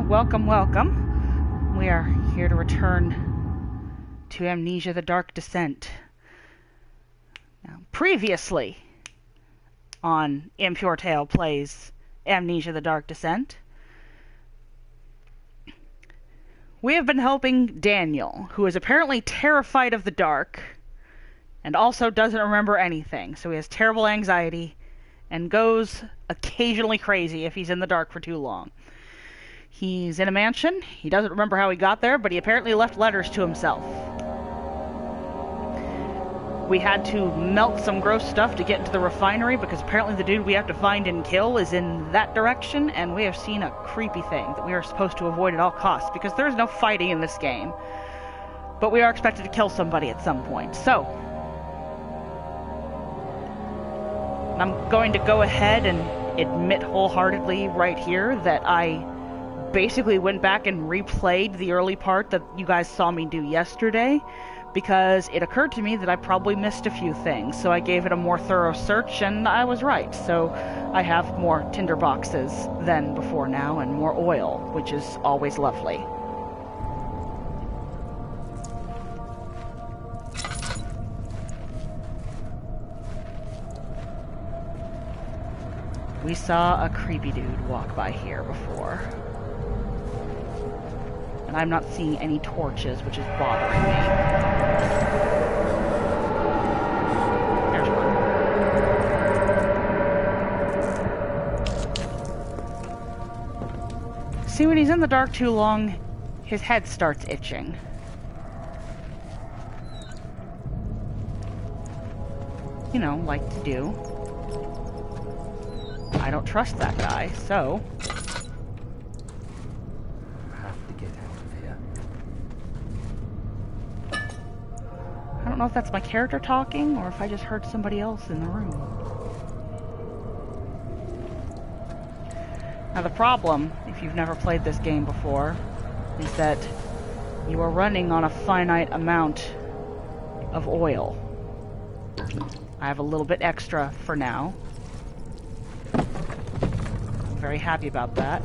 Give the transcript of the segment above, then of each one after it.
welcome, welcome. We are here to return to Amnesia: The Dark Descent. Now, previously on ImpureTale plays Amnesia: The Dark Descent, we have been helping Daniel, who is apparently terrified of the dark and also doesn't remember anything. So he has terrible anxiety and goes occasionally crazy if he's in the dark for too long. He's in a mansion. He doesn't remember how he got there, but he apparently left letters to himself. We had to melt some gross stuff to get into the refinery because apparently the dude we have to find and kill is in that direction, and we have seen a creepy thing that we are supposed to avoid at all costs because there is no fighting in this game. But we are expected to kill somebody at some point. So, I'm going to go ahead and admit wholeheartedly right here that I basically went back and replayed the early part that you guys saw me do yesterday because it occurred to me that I probably missed a few things. So I gave it a more thorough search and I was right. So I have more tinder boxes than before now and more oil, which is always lovely. We saw a creepy dude walk by here before. And I'm not seeing any torches, which is bothering me. There's one. See, when he's in the dark too long, his head starts itching. You know, like to do. I don't trust that guy, so... I don't know if that's my character talking, or if I just heard somebody else in the room. Now the problem, if you've never played this game before, is that you are running on a finite amount of oil. I have a little bit extra for now. I'm very happy about that.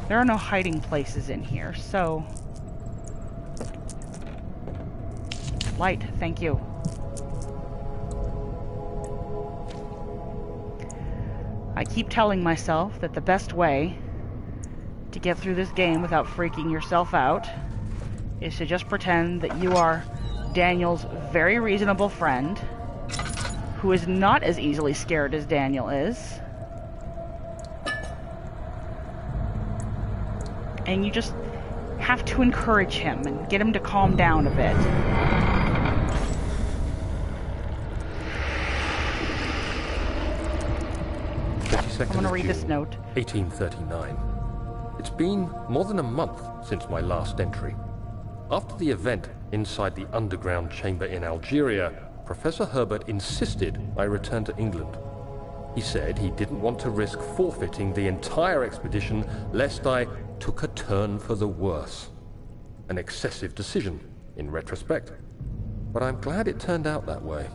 There are no hiding places in here, so... Light, thank you. I keep telling myself that the best way to get through this game without freaking yourself out is to just pretend that you are Daniel's very reasonable friend who is not as easily scared as Daniel is. And you just have to encourage him and get him to calm down a bit. I'm going to read this note. 1839. It's been more than a month since my last entry. After the event inside the underground chamber in Algeria, Professor Herbert insisted I return to England. He said he didn't want to risk forfeiting the entire expedition lest I took a turn for the worse. An excessive decision, in retrospect. But I'm glad it turned out that way.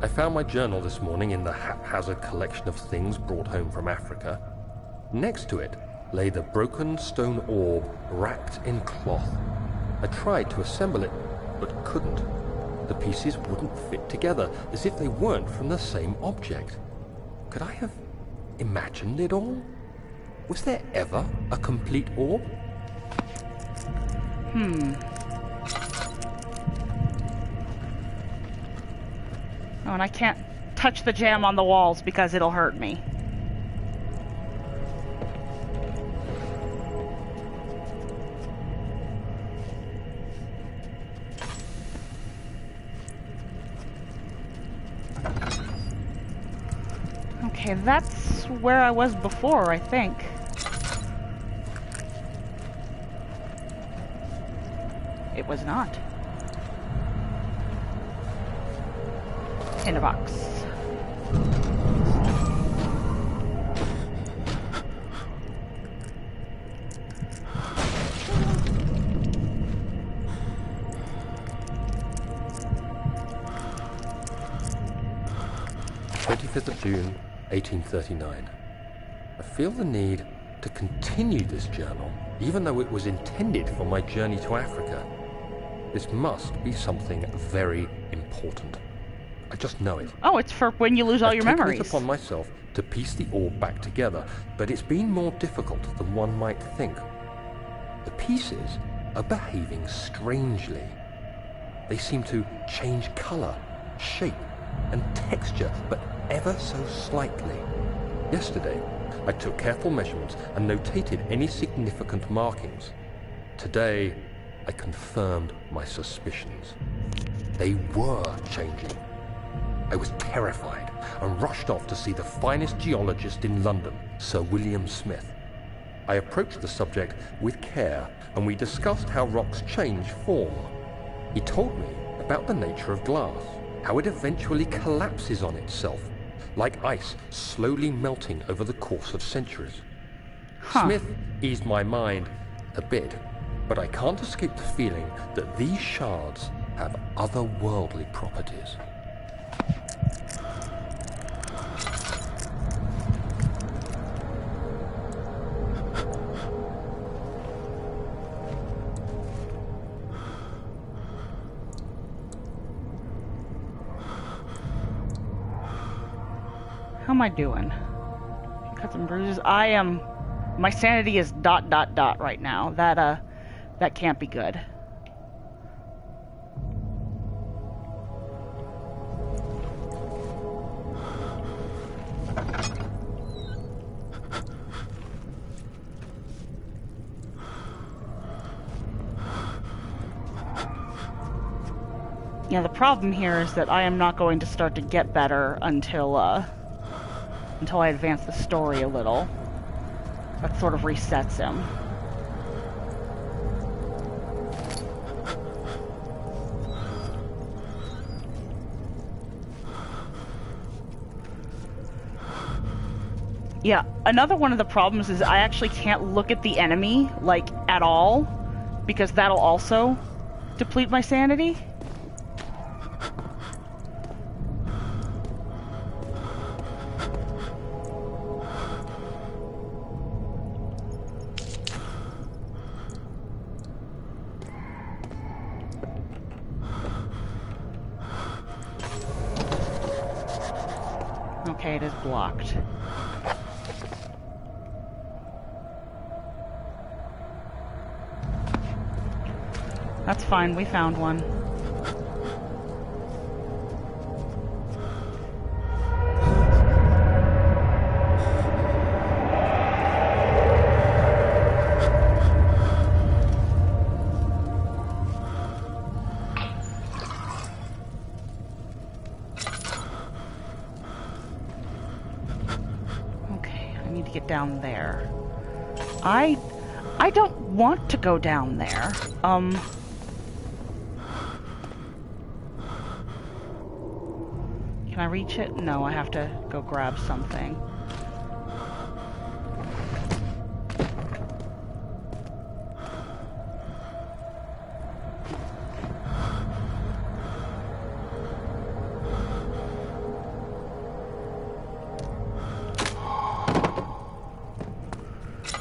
I found my journal this morning in the haphazard collection of things brought home from Africa. Next to it lay the broken stone orb wrapped in cloth. I tried to assemble it, but couldn't. The pieces wouldn't fit together, as if they weren't from the same object. Could I have imagined it all? Was there ever a complete orb? Oh, and I can't touch the jam on the walls because it'll hurt me. Okay, that's where I was before, I think. It was not. In a box. June 1839. I feel the need to continue this journal, even though it was intended for my journey to Africa. This must be something very important. I just know it. Oh, it's for when you lose all your I've taken memories. it upon myself to piece the orb back together, but it's been more difficult than one might think. The pieces are behaving strangely. They seem to change color, shape, and texture, but ever so slightly. Yesterday, I took careful measurements and notated any significant markings. Today, I confirmed my suspicions. They were changing. I was terrified and rushed off to see the finest geologist in London, Sir William Smith. I approached the subject with care, and we discussed how rocks change form. He told me about the nature of glass, how it eventually collapses on itself, like ice slowly melting over the course of centuries. Smith eased my mind a bit, but I can't escape the feeling that these shards have otherworldly properties. How am I doing? Cuts and bruises. My sanity is ... right now. That can't be good. Yeah, the problem here is that I am not going to start to get better until I advance the story a little. That sort of resets him. Yeah, another one of the problems is I actually can't look at the enemy, like, at all, because that'll also deplete my sanity. Okay, it is blocked. That's fine, we found one. Okay, I need to get down there. I don't want to go down there. Can I reach it? No, I have to go grab something.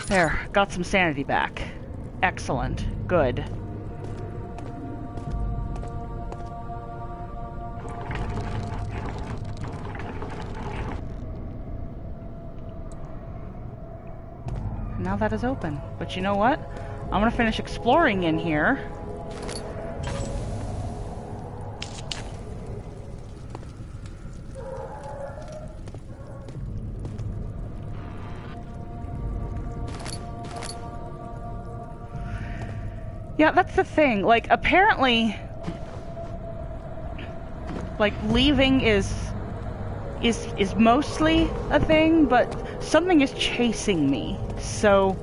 There, got some sanity back. Excellent. Good. Now that is open. But you know what? I'm gonna finish exploring in here. Yeah, that's the thing. Like, apparently, like, leaving is mostly a thing, but something is chasing me. So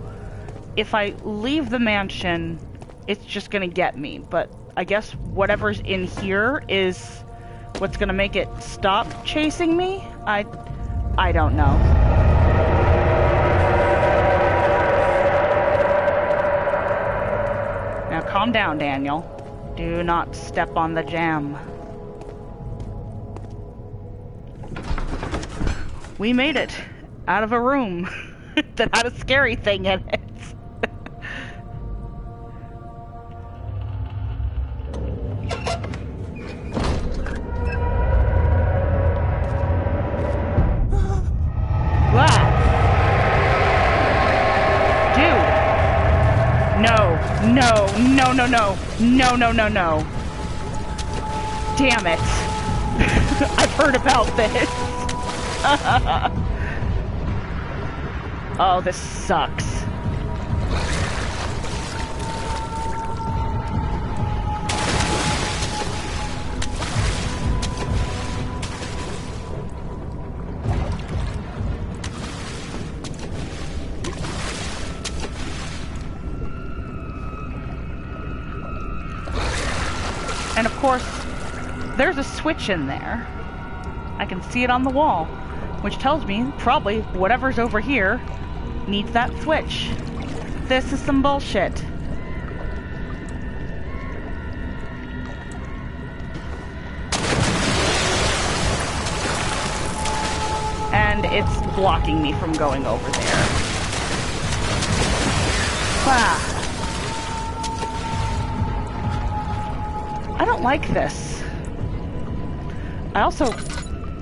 if I leave the mansion, it's just gonna get me. But I guess whatever's in here is what's gonna make it stop chasing me? I don't know. Now calm down, Daniel. Do not step on the jam. We made it out of a room. that had a scary thing in it. Wow. Dude. No. No. No, no, no. No, no, no, no. Damn it. I've heard about this. Oh, this sucks. And of course, there's a switch in there. I can see it on the wall, which tells me probably whatever's over here needs that switch. This is some bullshit. And it's blocking me from going over there. Ah. I don't like this. I also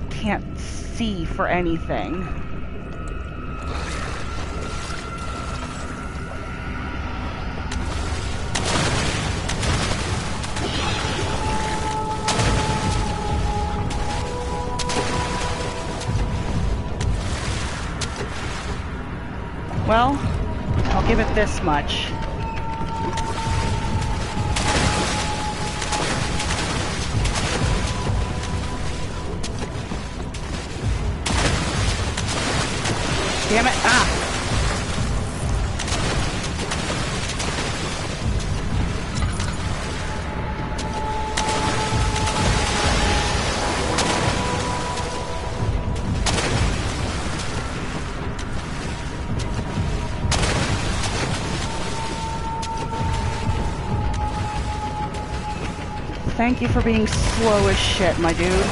can't see for anything. Well, I'll give it this much. Damn it! Ah! Thank you for being slow as shit, my dude.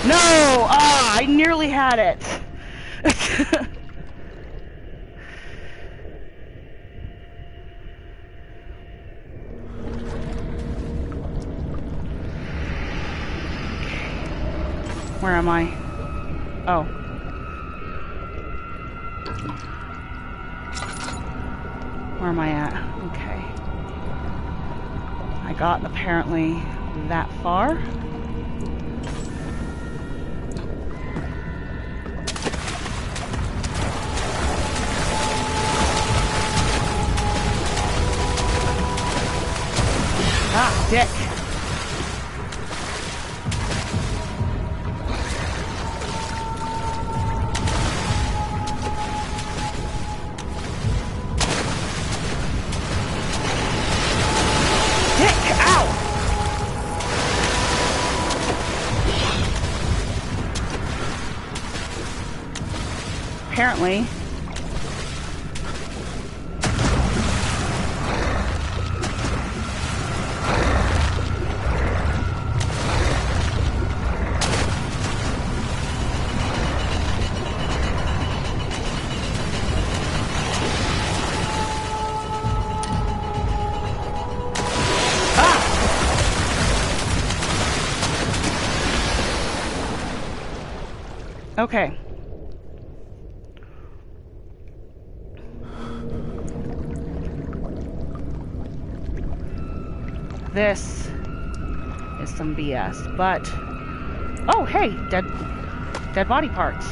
No! Ah, I nearly had it. Where am I? Oh. Where am I at? Okay. I got apparently that far. Ah, dick. Dick, ow! Apparently. Okay. This is some BS, but... Oh, hey! Dead body parts.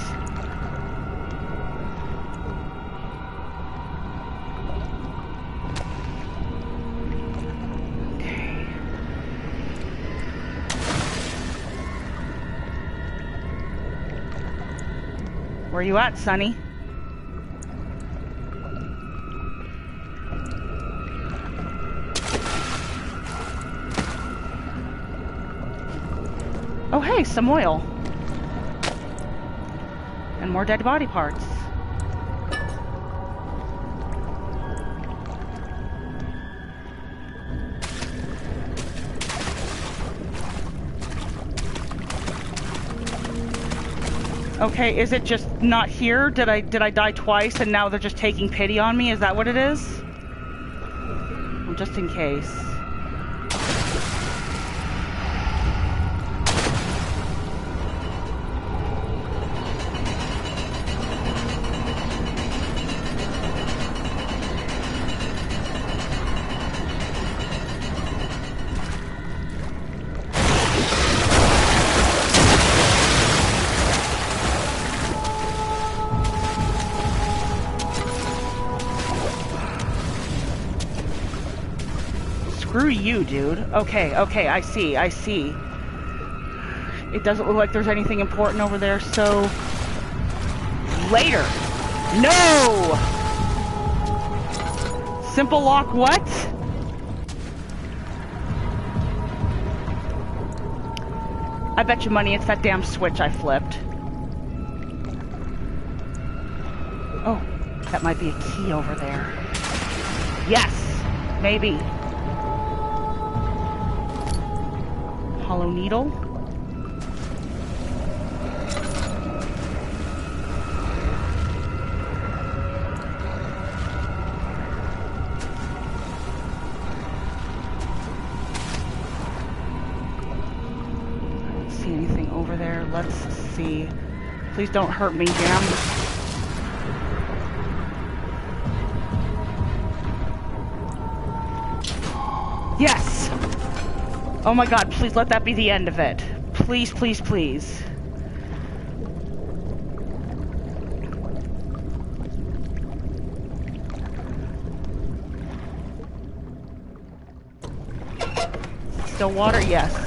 Okay. Where you at, Sonny? Oh hey, some oil. And more dead body parts. Okay, is it just not here? Did I die twice and now they're just taking pity on me? Is that what it is? Well, just in case. Screw you, dude. Okay, I see. It doesn't look like there's anything important over there, so... Later! No! Simple lock what? I bet you money it's that damn switch I flipped. Oh, that might be a key over there. Yes! Maybe. Hollow needle. I don't see anything over there. Let's see. Please don't hurt me, Jam. Yes! Oh my god, please let that be the end of it. Please, please, please. Still water? Yes.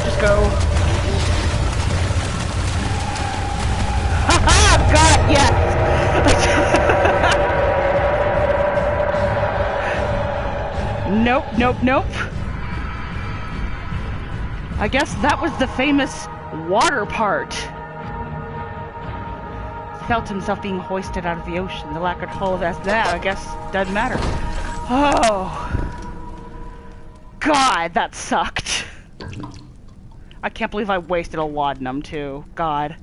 Just go. Haha! God, yes! Nope. I guess that was the famous water part. He felt himself being hoisted out of the ocean. The lacquered hull of that, I guess, doesn't matter. Oh. God, that sucked. I can't believe I wasted a laudanum too. God.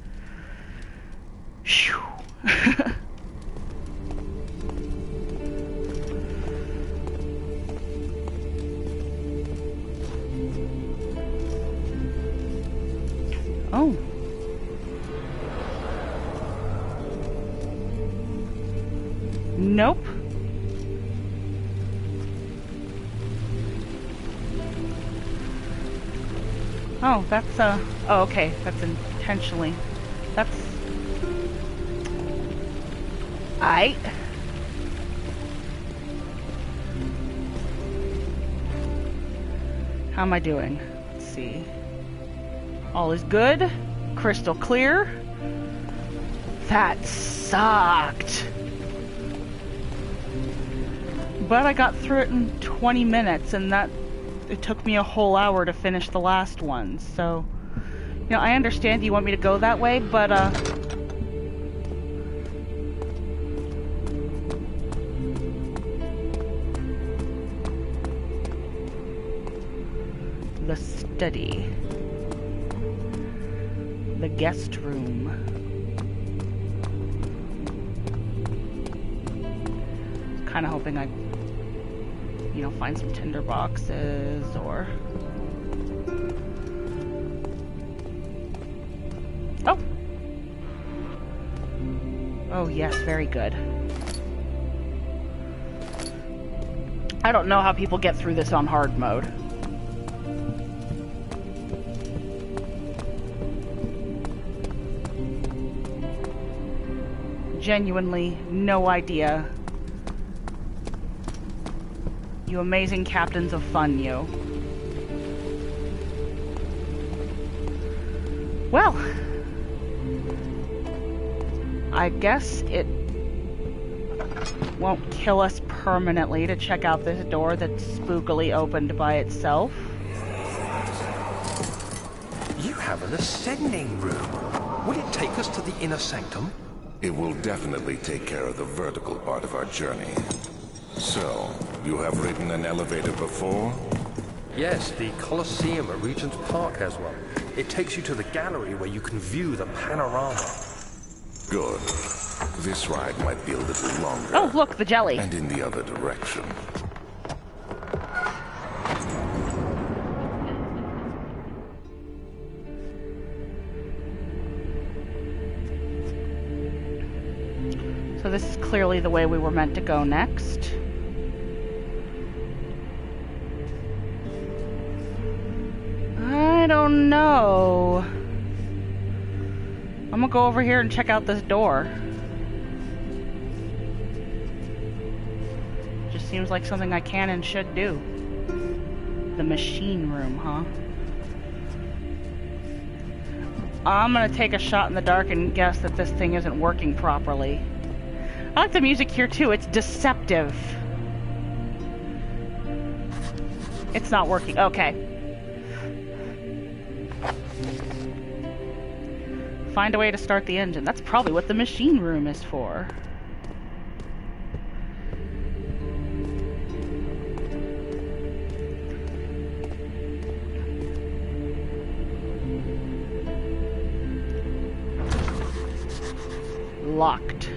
Phew. Oh. Nope. Oh, that's, oh, okay. That's intentionally. That's... Aight. How am I doing? Let's see. All is good. Crystal clear. That sucked. But I got through it in 20 minutes, and that... It took me a whole hour to finish the last one, so... You know, I understand you want me to go that way, but, the study. The guest room. kind of hoping I'd, you know, find some tinder boxes or... Oh! Oh yes, very good. I don't know how people get through this on hard mode. Genuinely no idea. You amazing captains of fun, you. Well, I guess it won't kill us permanently to check out this door that's spookily opened by itself. You have an ascending room. Will it take us to the inner sanctum? It will definitely take care of the vertical part of our journey. So, you have ridden an elevator before? Yes, the Colosseum at Regent's Park has one. It takes you to the gallery where you can view the panorama. Good. This ride might be a little longer. Oh, look, the jelly. And in the other direction. So this is clearly the way we were meant to go next. I don't know. I'm gonna go over here and check out this door. Just seems like something I can and should do. The machine room, huh? I'm gonna take a shot in the dark and guess that this thing isn't working properly. I like the music here too, it's deceptive. It's not working, okay. Find a way to start the engine. That's probably what the machine room is for. Locked.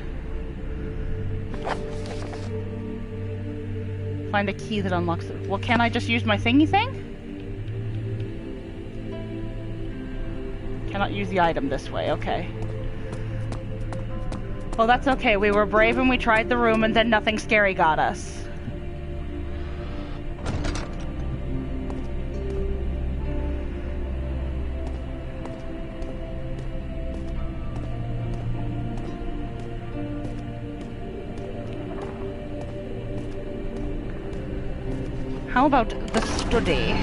Find a key that unlocks it. Well, can I just use my thingy thing? Cannot use the item this way, okay. Well, that's okay. We were brave and we tried the room and then nothing scary got us. How about the study?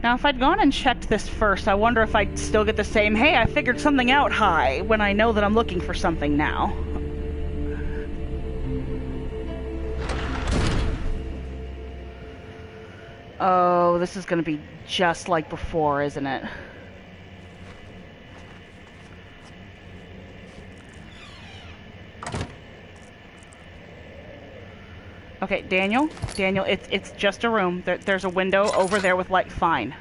Now, if I'd gone and checked this first, I wonder if I'd still get the same, hey, I figured something out high, when I know that I'm looking for something now. Oh, this is gonna be just like before, isn't it? Okay, Daniel, it's just a room. There's a window over there with light. Fine.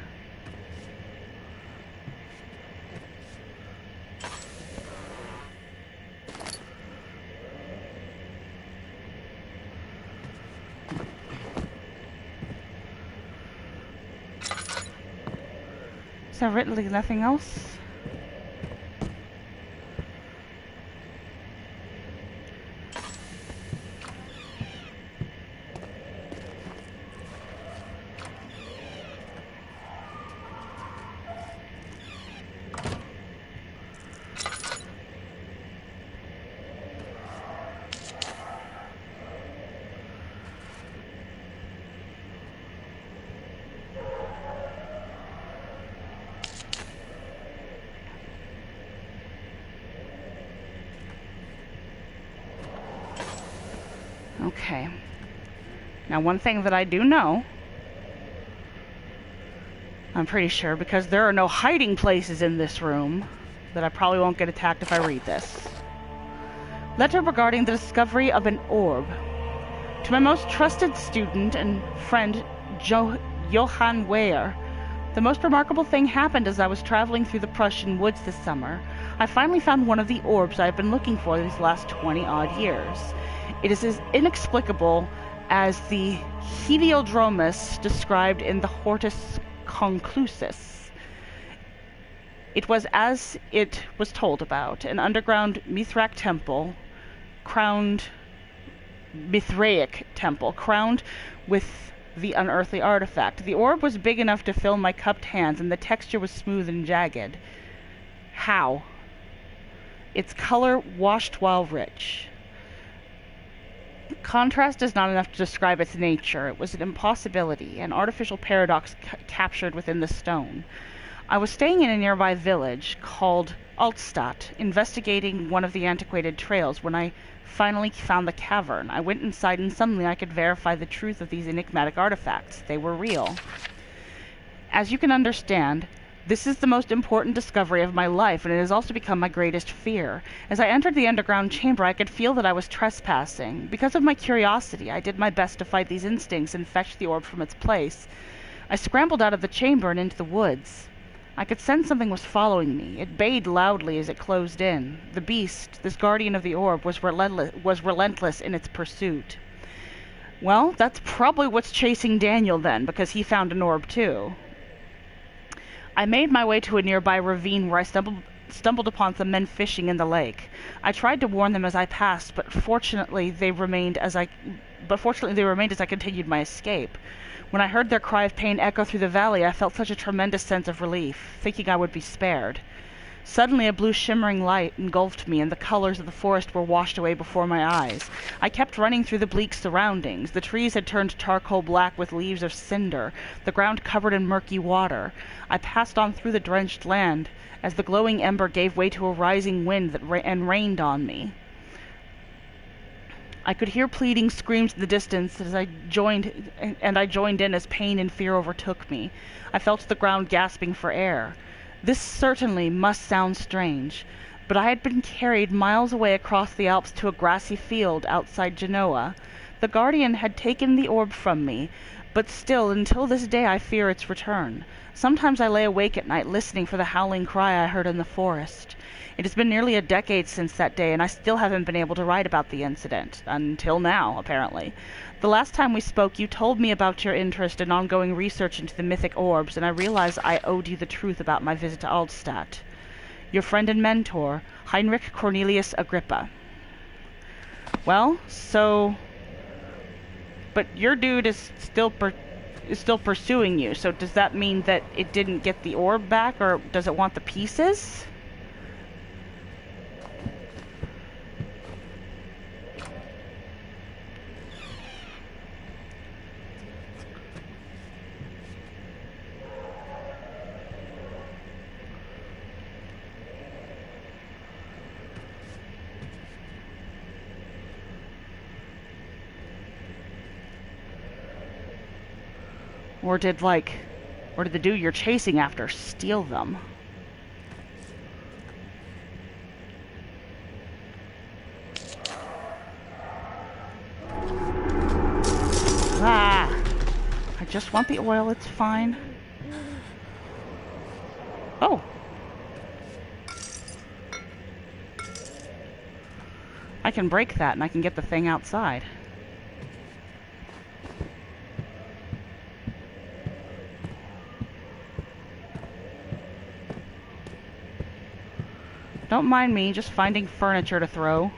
Is there really nothing else? Okay. Now, one thing that I do know, I'm pretty sure, because there are no hiding places in this room, that I probably won't get attacked if I read this. Letter regarding the discovery of an orb. To my most trusted student and friend, Johann Weyer, the most remarkable thing happened as I was traveling through the Prussian woods this summer. I finally found one of the orbs I've been looking for these last 20-odd years. It is as inexplicable as the heliodromus described in the Hortus Conclusus. It was as it was told about, an underground Mithraic temple, crowned with the unearthly artifact. The orb was big enough to fill my cupped hands, and the texture was smooth and jagged. How? Its color washed while rich. Contrast is not enough to describe its nature. It was an impossibility, an artificial paradox captured within the stone. I was staying in a nearby village called Altstadt, investigating one of the antiquated trails, when I finally found the cavern. I went inside, and suddenly I could verify the truth of these enigmatic artifacts. They were real. As you can understand, this is the most important discovery of my life, and it has also become my greatest fear. As I entered the underground chamber, I could feel that I was trespassing. Because of my curiosity, I did my best to fight these instincts and fetch the orb from its place. I scrambled out of the chamber and into the woods. I could sense something was following me. It bayed loudly as it closed in. The beast, this guardian of the orb, was relentless in its pursuit. Well, that's probably what's chasing Daniel then, because he found an orb too. I made my way to a nearby ravine where I stumbled upon some men fishing in the lake. I tried to warn them as I passed, but fortunately they remained as I continued my escape. When I heard their cry of pain echo through the valley, I felt such a tremendous sense of relief, thinking I would be spared. Suddenly, a blue shimmering light engulfed me, and the colors of the forest were washed away before my eyes. I kept running through the bleak surroundings. The trees had turned charcoal black with leaves of cinder, the ground covered in murky water. I passed on through the drenched land as the glowing ember gave way to a rising wind and rained on me. I could hear pleading screams in the distance as I joined in as pain and fear overtook me. I fell to the ground gasping for air. This certainly must sound strange, but I had been carried miles away across the Alps to a grassy field outside Genoa. The guardian had taken the orb from me, but still, until this day, I fear its return. Sometimes I lay awake at night listening for the howling cry I heard in the forest. It has been nearly a decade since that day, and I still haven't been able to write about the incident. Until now, apparently. The last time we spoke, you told me about your interest in ongoing research into the mythic orbs, and I realized I owed you the truth about my visit to Altstadt. Your friend and mentor, Heinrich Cornelius Agrippa. Well, so... But your dude is still pursuing you, so does that mean that it didn't get the orb back, or does it want the pieces? Or did the dude you're chasing after steal them? Ah! I just want the oil, it's fine. Oh! I can break that and I can get the thing outside. Don't mind me, just finding furniture to throw.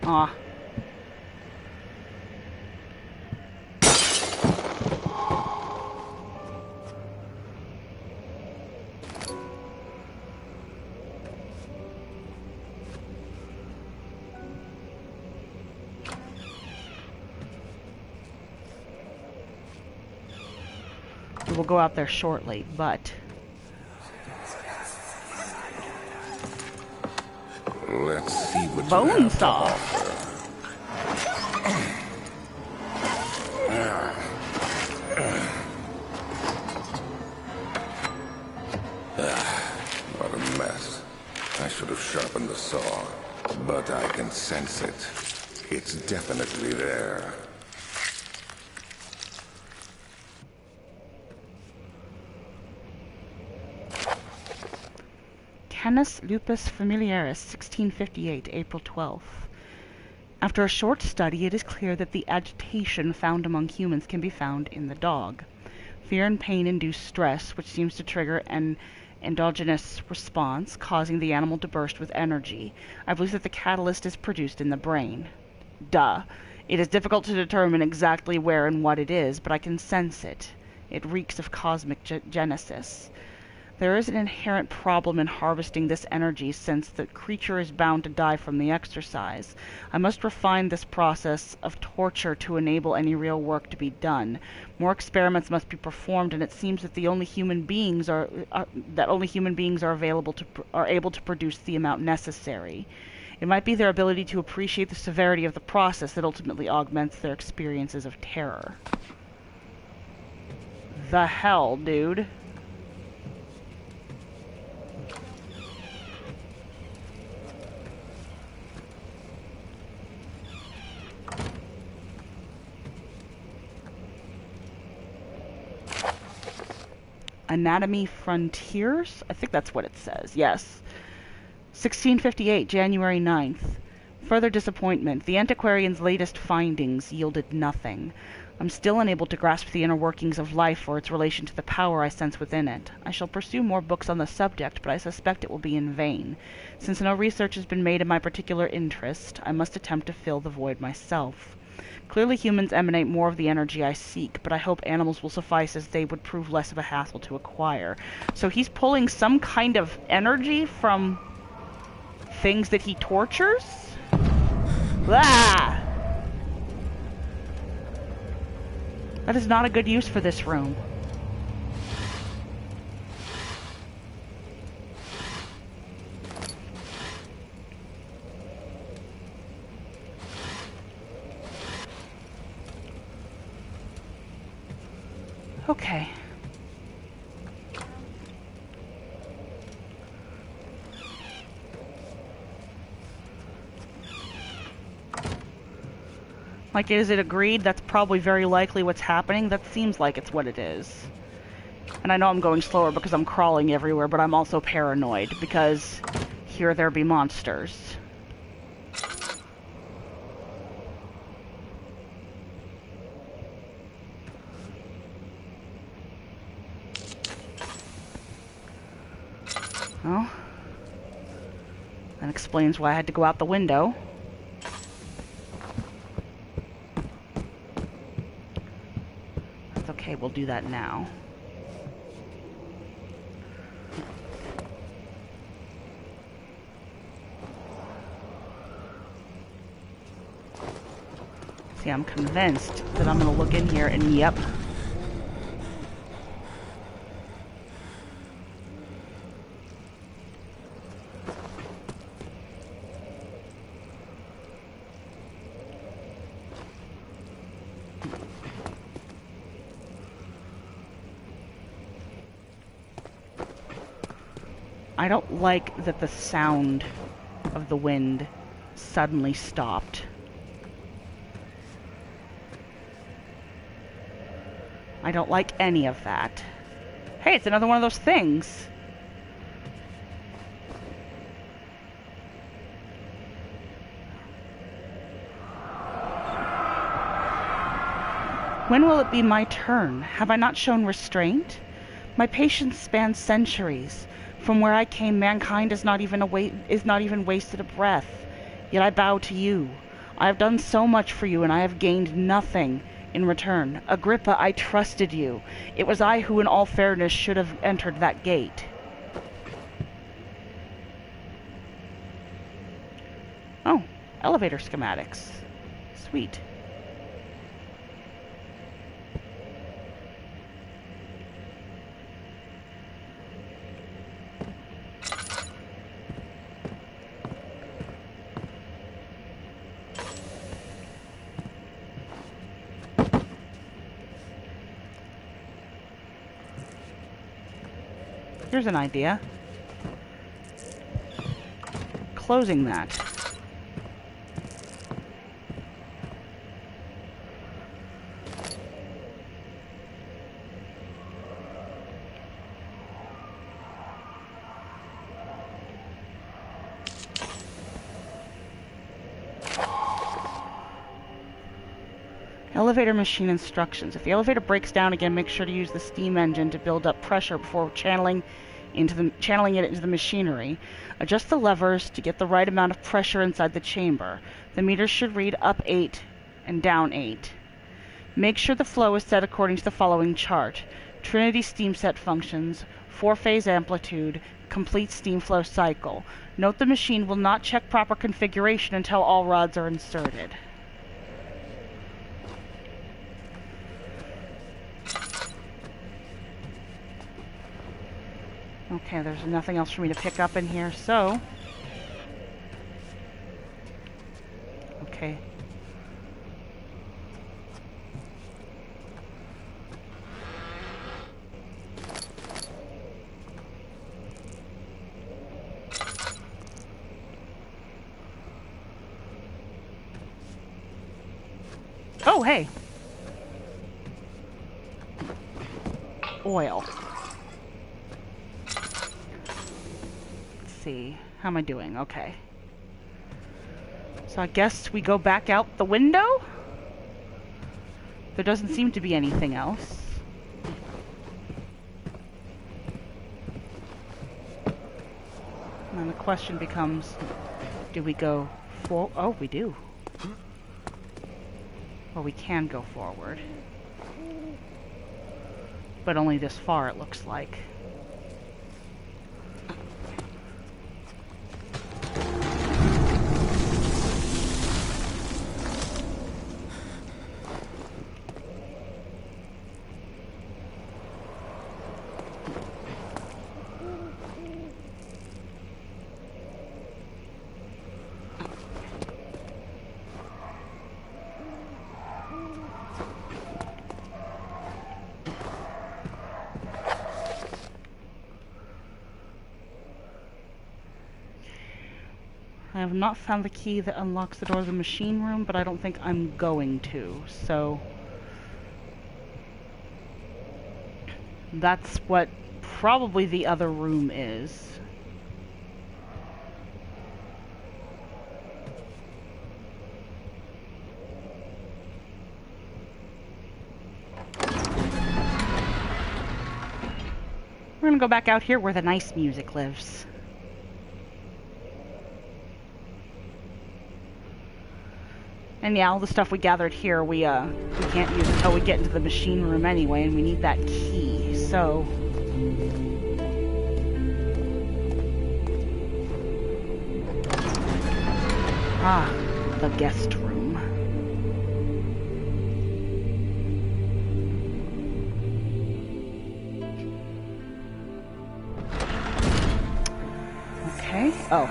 Aw. We'll go out there shortly, but... Let's see what Bone saw. What a mess. I should have sharpened saw, but I can sense it. It's definitely there. Canis lupus familiaris, 1658, April 12th. After a short study, it is clear that the agitation found among humans can be found in the dog. Fear and pain induce stress, which seems to trigger an endogenous response, causing the animal to burst with energy. I believe that the catalyst is produced in the brain. Duh. It is difficult to determine exactly where and what it is, but I can sense it. It reeks of cosmic genesis. There is an inherent problem in harvesting this energy, since the creature is bound to die from the exercise. I must refine this process of torture to enable any real work to be done. More experiments must be performed, and it seems that only human beings are able to produce the amount necessary. It might be their ability to appreciate the severity of the process that ultimately augments their experiences of terror. The hell, dude? Anatomy Frontiers? I think that's what it says, yes. 1658, January 9th. Further disappointment. The antiquarian's latest findings yielded nothing. I'm still unable to grasp the inner workings of life or its relation to the power I sense within it. I shall pursue more books on the subject, but I suspect it will be in vain. Since no research has been made in my particular interest, I must attempt to fill the void myself. Clearly humans emanate more of the energy I seek, but I hope animals will suffice, as they would prove less of a hassle to acquire. So he's pulling some kind of energy from things that he tortures? Ah! That is not a good use for this room. Okay. Like, is it agreed? That's probably very likely what's happening. That seems like it's what it is. And I know I'm going slower because I'm crawling everywhere, but I'm also paranoid because here there be monsters. Well, that explains why I had to go out the window. That's okay, we'll do that now. See, I'm convinced that I'm gonna look in here and yep. I don't like that the sound of the wind suddenly stopped. I don't like any of that. Hey, it's another one of those things. When will it be my turn? Have I not shown restraint? My patience spans centuries. From where I came, mankind is not even wasted a breath. Yet I bow to you. I have done so much for you, and I have gained nothing in return. Agrippa, I trusted you. It was I who, in all fairness, should have entered that gate. Oh, elevator schematics. Sweet. Here's an idea. closing that? Elevator machine instructions. If the elevator breaks down again, make sure to use the steam engine to build up pressure before channeling it into the machinery. Adjust the levers to get the right amount of pressure inside the chamber. The meters should read up 8 and down 8. Make sure the flow is set according to the following chart. Trinity steam set functions, 4-phase amplitude, complete steam flow cycle. Note the machine will not check proper configuration until all rods are inserted. Okay, there's nothing else for me to pick up in here, so... Okay. Oh, hey! Oil. How am I doing? Okay. So I guess we go back out the window? There doesn't seem to be anything else. And then the question becomes, do we go for... Oh, we do. Well, we can go forward. But only this far, it looks like. I have not found the key that unlocks the door of the machine room, but I don't think I'm going to, so... That's what probably the other room is. We're gonna go back out here where the nice music lives. And yeah, all the stuff we gathered here, we can't use until we get into the machine room anyway, and we need that key, so... Ah, the guest room. Okay, oh.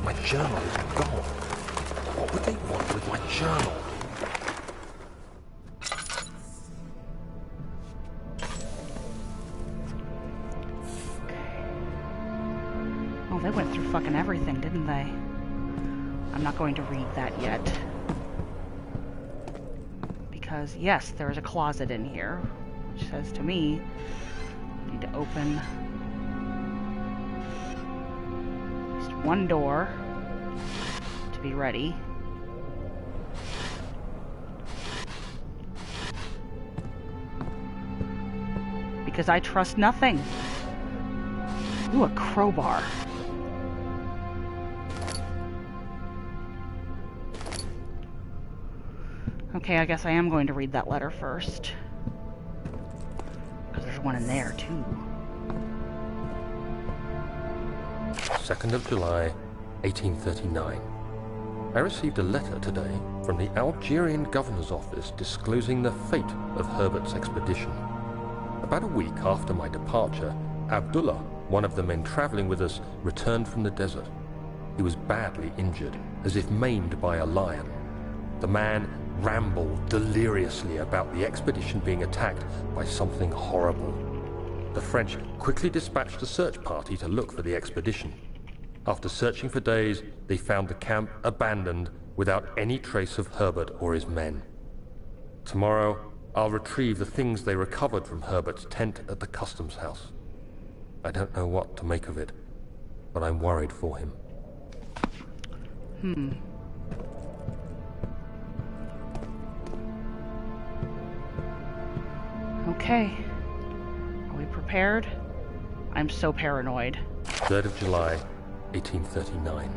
My journal is gone. What would they want with my journal? Oh, they went through fucking everything, didn't they? I'm not going to read that yet. Because, yes, there is a closet in here, which says to me, I need to open at least one door to be ready. Because I trust nothing. Ooh, a crowbar. Okay, I guess I am going to read that letter first. Because there's one in there, too. 2nd of July, 1839. I received a letter today from the Algerian governor's office disclosing the fate of Herbert's expedition. About a week after my departure, Abdullah, one of the men traveling with us, returned from the desert. He was badly injured, as if maimed by a lion. The man rambled deliriously about the expedition being attacked by something horrible. The French quickly dispatched a search party to look for the expedition. After searching for days, they found the camp abandoned without any trace of Herbert or his men. Tomorrow, I'll retrieve the things they recovered from Herbert's tent at the customs house. I don't know what to make of it, but I'm worried for him. Okay. Are we prepared? I'm so paranoid. 3rd of July, 1839.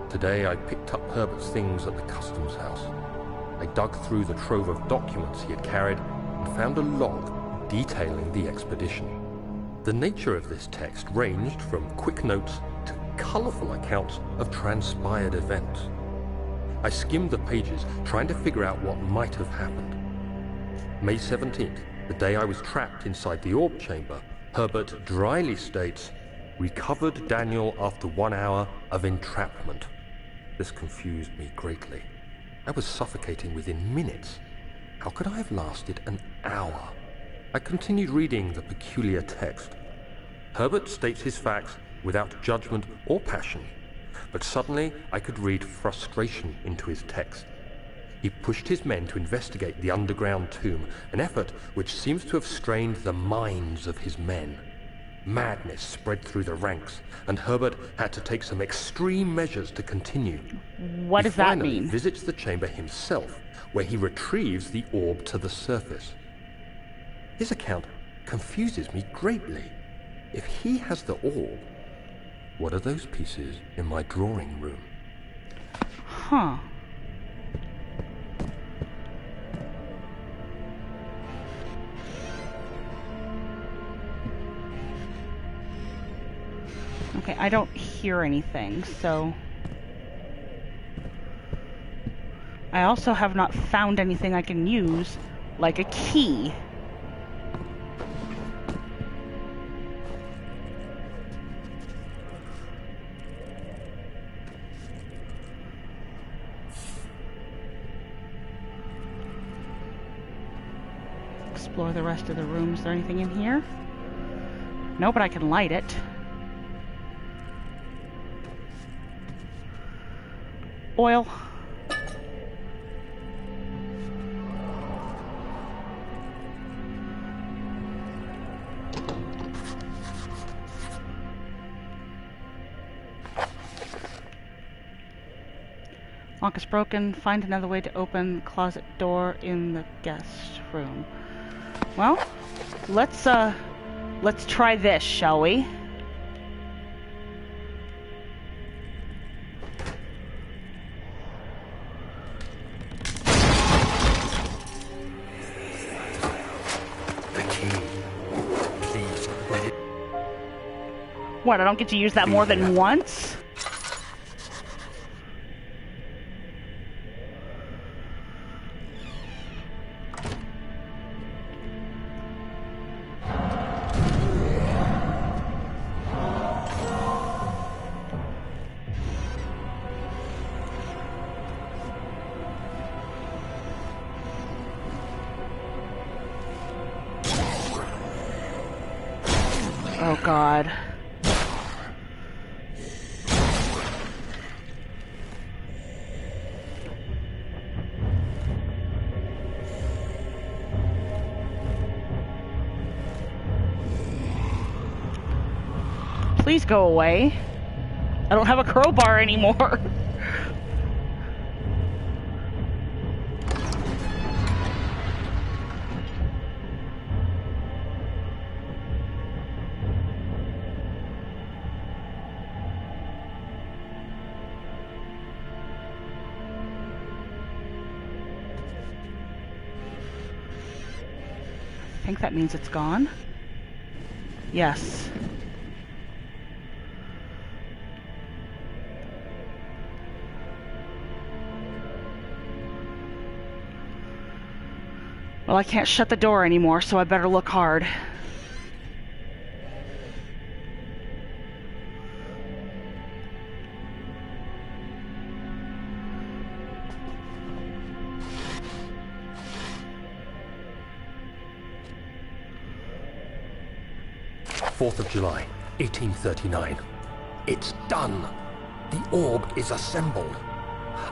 Today I picked up Herbert's things at the customs house. I dug through the trove of documents he had carried and found a log detailing the expedition. The nature of this text ranged from quick notes to colorful accounts of transpired events. I skimmed the pages, trying to figure out what might have happened. May 17th, the day I was trapped inside the orb chamber, Herbert dryly states, "Recovered Daniel after 1 hour of entrapment." This confused me greatly. I was suffocating within minutes. How could I have lasted an hour? I continued reading the peculiar text. Herbert states his facts without judgment or passion, but suddenly I could read frustration into his text. He pushed his men to investigate the underground tomb, an effort which seems to have strained the minds of his men. Madness spread through the ranks, and Herbert had to take some extreme measures to continue. What does that mean? He finally visits the chamber himself, where he retrieves the orb to the surface. His account confuses me greatly. If he has the orb, what are those pieces in my drawing room? Huh. Okay, I don't hear anything, so... I also have not found anything I can use, like a key. Explore the rest of the room. Is there anything in here? No, but I can light it. Oil. Lock is broken. Find another way to open the closet door in the guest room. Well, let's try this, shall we? What, I don't get to use that more than once? Oh God. Please go away. I don't have a crowbar anymore. I think that means it's gone. Yes. Well, I can't shut the door anymore, so I better look hard. 4th of July, 1839. It's done. The orb is assembled.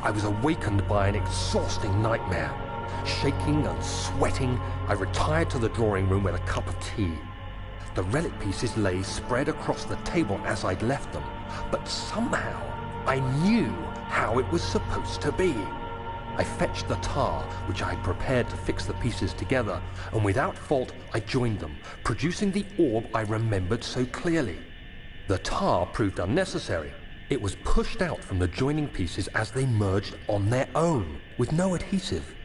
I was awakened by an exhausting nightmare. Shaking and sweating, I retired to the drawing room with a cup of tea. The relic pieces lay spread across the table as I'd left them, but somehow I knew how it was supposed to be. I fetched the tar, which I had prepared to fix the pieces together, and without fault I joined them, producing the orb I remembered so clearly. The tar proved unnecessary. It was pushed out from the joining pieces as they merged on their own, with no adhesive.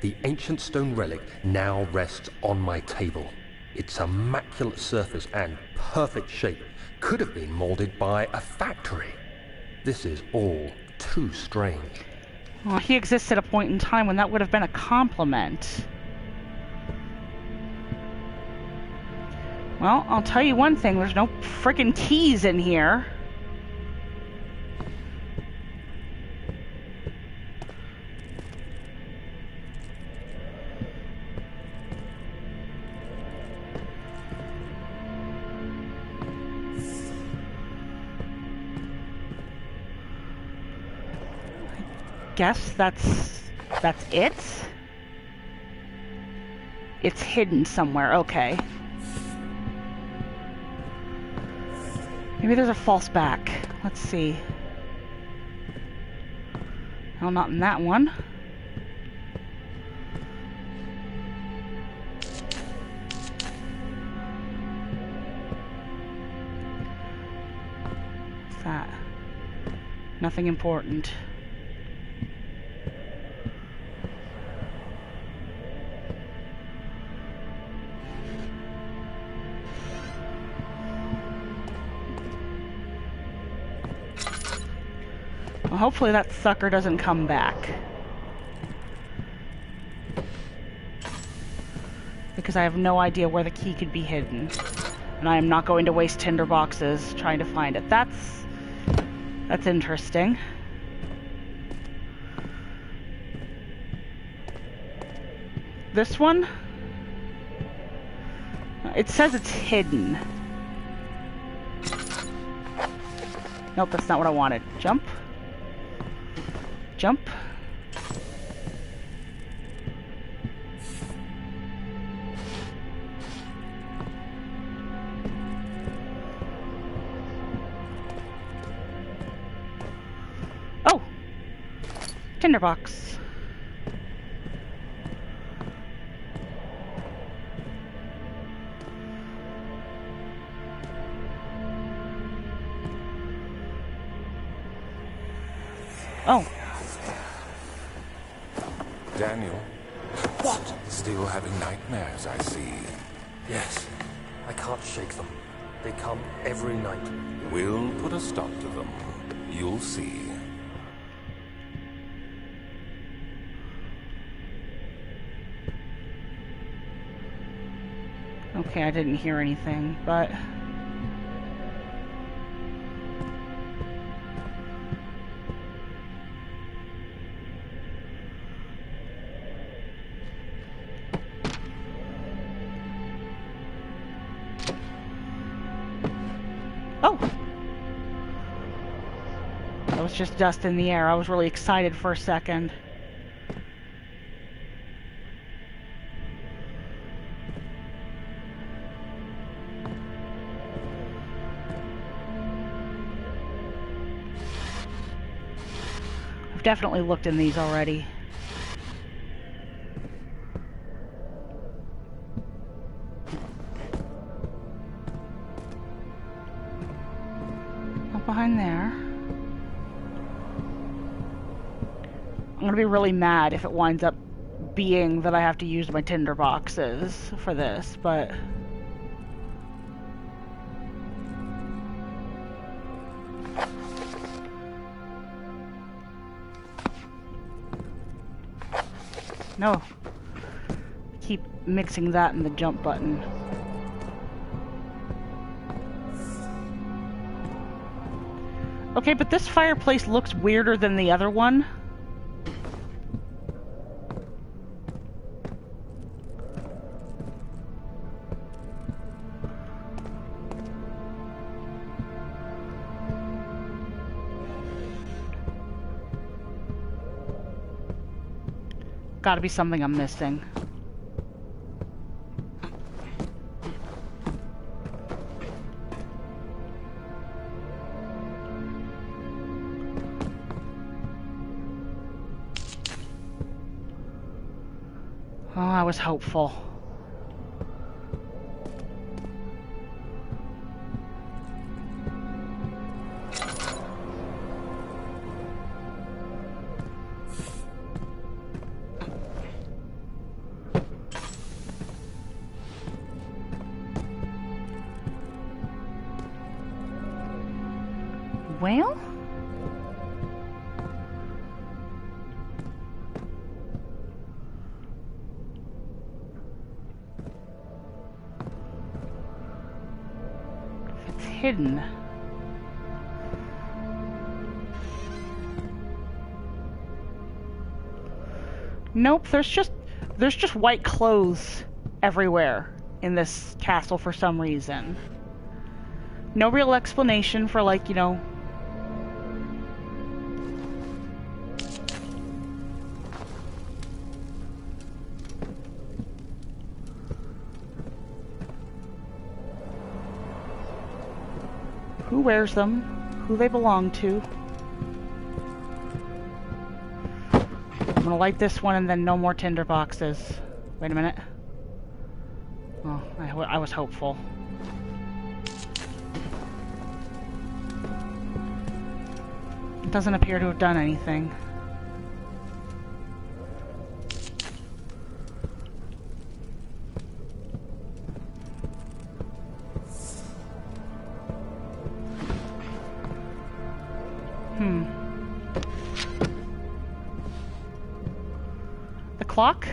The ancient stone relic now rests on my table. Its immaculate surface and perfect shape could have been molded by a factory. This is all too strange. Well, he exists at a point in time when that would have been a compliment. Well, I'll tell you one thing, there's no frickin' keys in here. Guess that's it? It's hidden somewhere, okay. Maybe there's a false back. Let's see. No, not in that one. What's that? Nothing important. Well, hopefully that sucker doesn't come back. Because I have no idea where the key could be hidden. And I am not going to waste tinder boxes trying to find it. That's interesting. This one? It says it's hidden. Nope, that's not what I wanted. Jump. Jump. Oh! Tinderbox. Oh. Daniel? What? Still having nightmares, I see. Yes, I can't shake them. They come every night. We'll put a stop to them. You'll see. Okay, I didn't hear anything, but... Oh! That was just dust in the air. I was really excited for a second. I've definitely looked in these already. Behind there. I'm gonna be really mad if it winds up being that I have to use my tinder boxes for this, but... No. Keep mixing that and the jump button. Okay, but this fireplace looks weirder than the other one. Gotta be something I'm missing. Oh, I was hopeful. Well? It's hidden. Nope, there's just white clothes everywhere in this castle for some reason. No real explanation for, like, you know, who wears them, who they belong to. I'm gonna light this one and then no more tinder boxes. Wait a minute. Oh, I was hopeful. It doesn't appear to have done anything. The clock?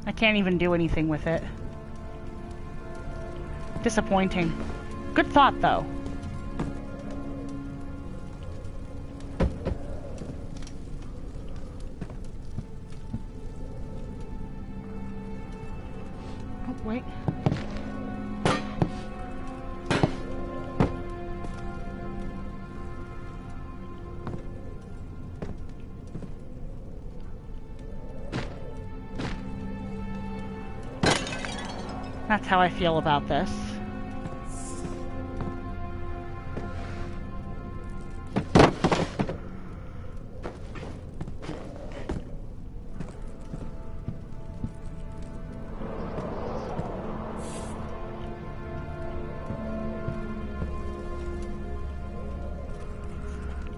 I can't even do anything with it. Disappointing. Good thought, though. Oh, wait. That's how I feel about this.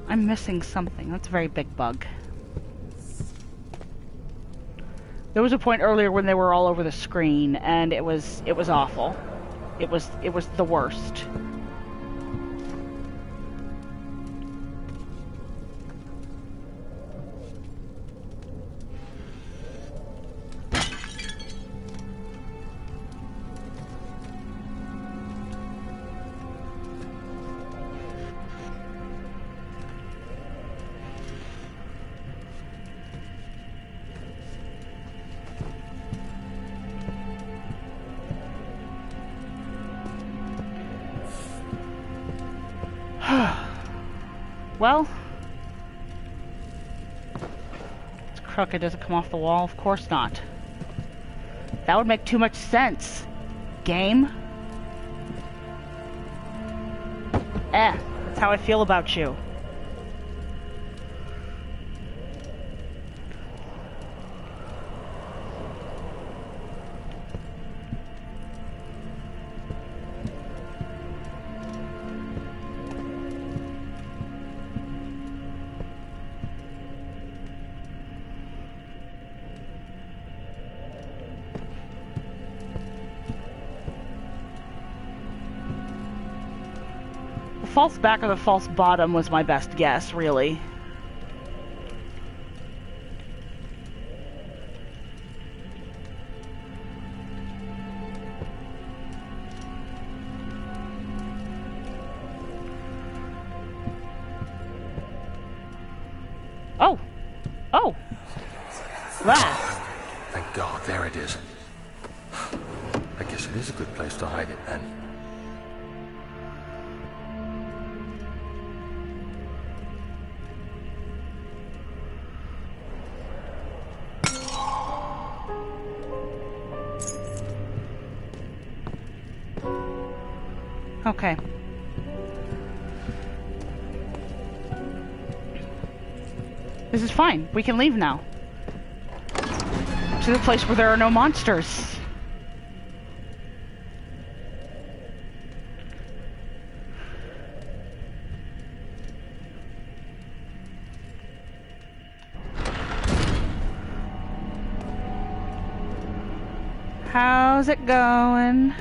I'm missing something. That's a very big bug. There was a point earlier when they were all over the screen, and it was awful. It was the worst. Well, it's crooked. Does it come off the wall? Of course not. That would make too much sense. Game? That's how I feel about you. False back or the false bottom was my best guess, really. Oh! Oh! Wow! Thank God, there it is. I guess it is a good place to hide it, then. Okay. This is fine. We can leave now. To the place where there are no monsters. How's it going?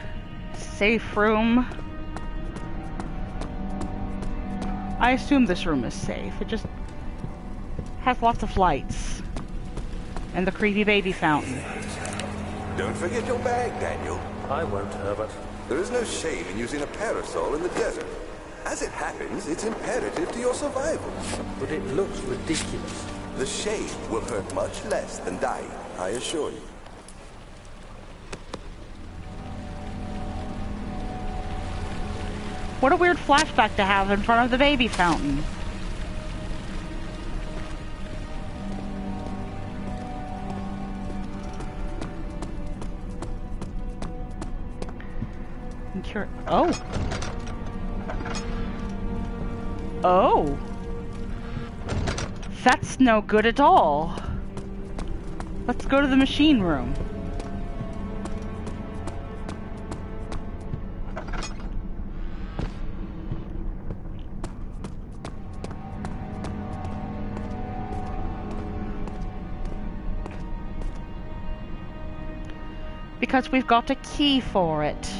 Safe room. I assume this room is safe. It just has lots of lights. And the creepy baby fountain. Don't forget your bag, Daniel. I won't, Herbert. There is no shame in using a parasol in the desert. As it happens, it's imperative to your survival. But it looks ridiculous. The shade will hurt much less than dying, I assure you. What a weird flashback to have in front of the baby fountain. Oh. Oh. That's no good at all. Let's go to the machine room. Because we've got a key for it.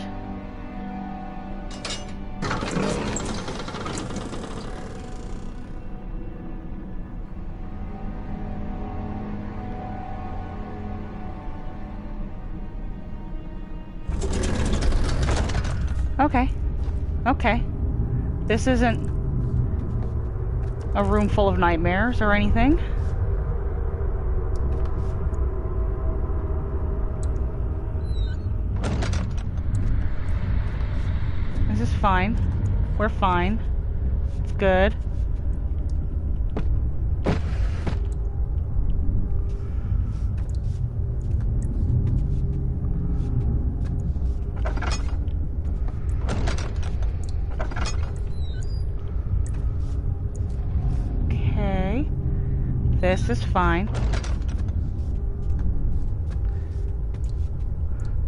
Okay. Okay. This isn't a room full of nightmares or anything. This is fine. We're fine. It's good. Okay. This is fine.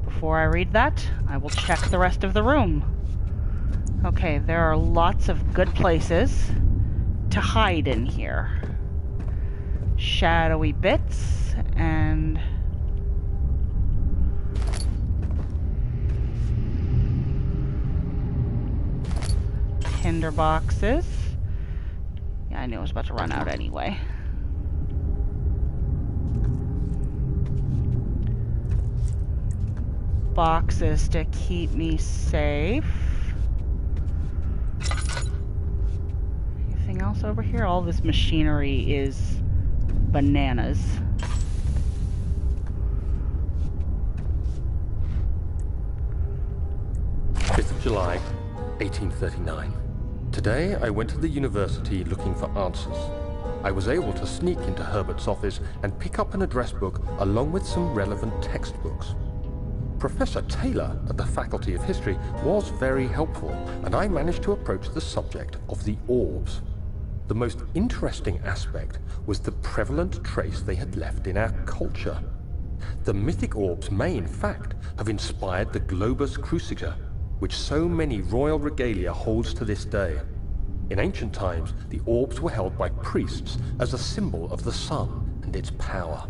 Before I read that, I will check the rest of the room. Okay, there are lots of good places to hide in here. Shadowy bits and tinder boxes. Yeah, I knew I was about to run out anyway. Boxes to keep me safe. Anything else over here? All this machinery is bananas. July 1839. Today I went to the university looking for answers. I was able to sneak into Herbert's office and pick up an address book along with some relevant textbooks. Professor Taylor at the Faculty of History was very helpful, and I managed to approach the subject of the orbs. The most interesting aspect was the prevalent trace they had left in our culture. The mythic orbs may, in fact, have inspired the globus cruciger, which so many royal regalia holds to this day. In ancient times, the orbs were held by priests as a symbol of the sun and its power.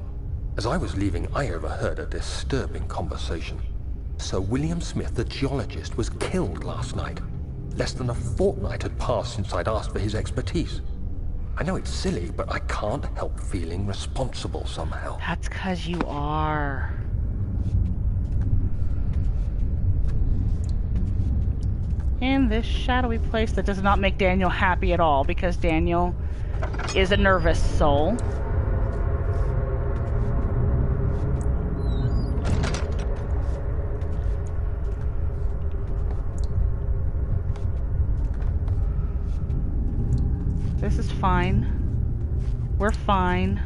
As I was leaving, I overheard a disturbing conversation. Sir William Smith, the geologist, was killed last night. Less than a fortnight had passed since I'd asked for his expertise. I know it's silly, but I can't help feeling responsible somehow. That's 'cause you are. In this shadowy place that does not make Daniel happy at all, because Daniel is a nervous soul. This is fine. We're fine.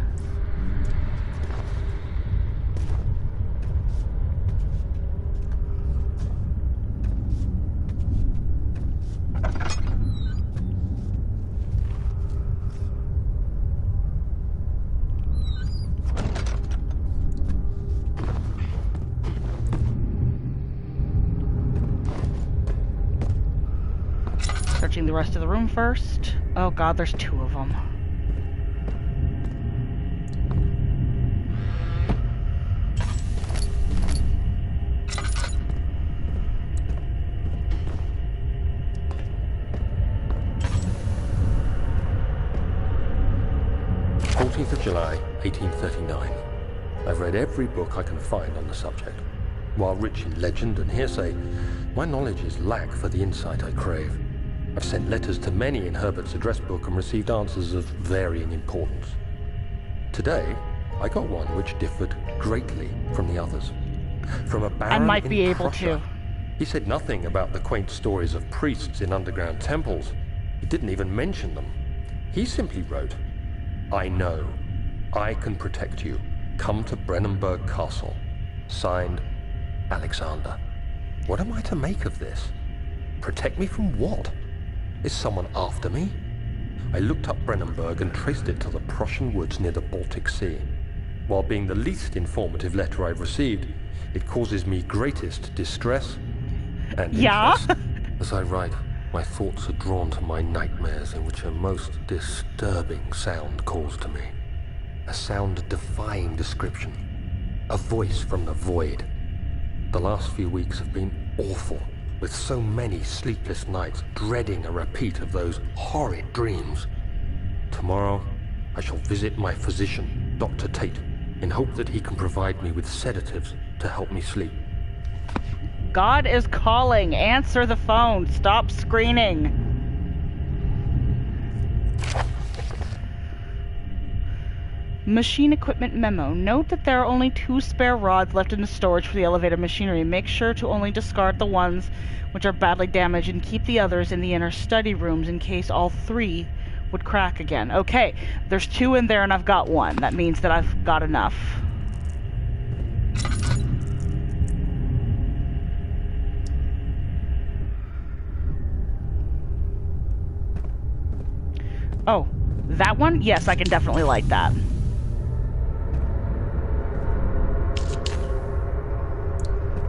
the rest of the room first. Oh god, there's two of them. July 1839. I've read every book I can find on the subject. While rich in legend and hearsay, my knowledge is lack for the insight I crave. I've sent letters to many in Herbert's address book and received answers of varying importance. Today, I got one which differed greatly from the others. From a baron I might be in able Prussia. to. He said nothing about the quaint stories of priests in underground temples. He didn't even mention them. He simply wrote, "I know. I can protect you. Come to Brennenburg Castle. Signed, Alexander." What am I to make of this? Protect me from what? Is someone after me? I looked up Brennenburg and traced it to the Prussian woods near the Baltic Sea. While being the least informative letter I've received, it causes me greatest distress and interest. As I write, my thoughts are drawn to my nightmares in which a most disturbing sound calls to me. A sound defying description. A voice from the void. The last few weeks have been awful, with so many sleepless nights dreading a repeat of those horrid dreams. Tomorrow, I shall visit my physician, Dr. Tate, in hope that he can provide me with sedatives to help me sleep. God is calling. Answer the phone. Stop screaming. Machine equipment memo. Note that there are only 2 spare rods left in the storage for the elevator machinery. Make sure to only discard the ones which are badly damaged and keep the others in the inner study rooms in case all 3 would crack again. Okay, there's 2 in there and I've got 1. That means that I've got enough. Oh, that one? Yes, I can definitely light that.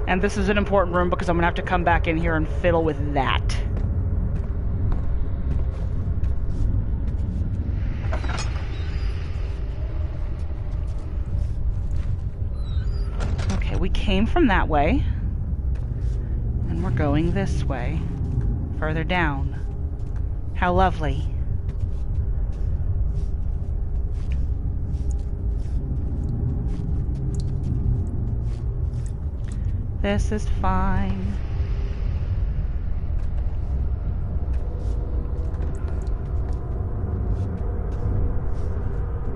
And this is an important room because I'm going to have to come back in here and fiddle with that. Okay, we came from that way. And we're going this way. Further down. How lovely. This is fine.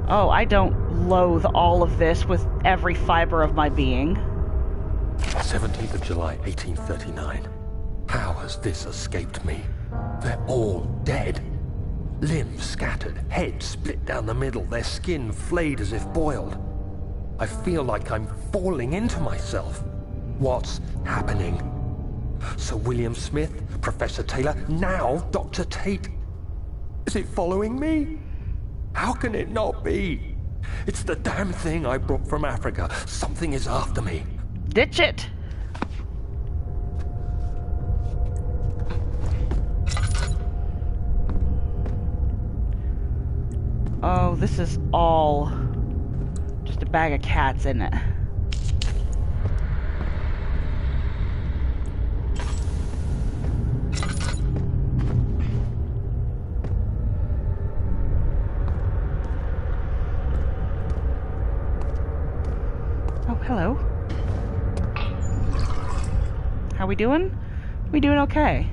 Oh, I don't loathe all of this with every fiber of my being. 17th of July, 1839. How has this escaped me? They're all dead. Limbs scattered, heads split down the middle, their skin flayed as if boiled. I feel like I'm falling into myself. What's happening? Sir William Smith, Professor Taylor, now Dr. Tate. Is it following me? How can it not be? It's the damn thing I brought from Africa. Something is after me. Ditch it! Oh, this is all just a bag of cats, isn't it? Hello. How we doing? We doing okay?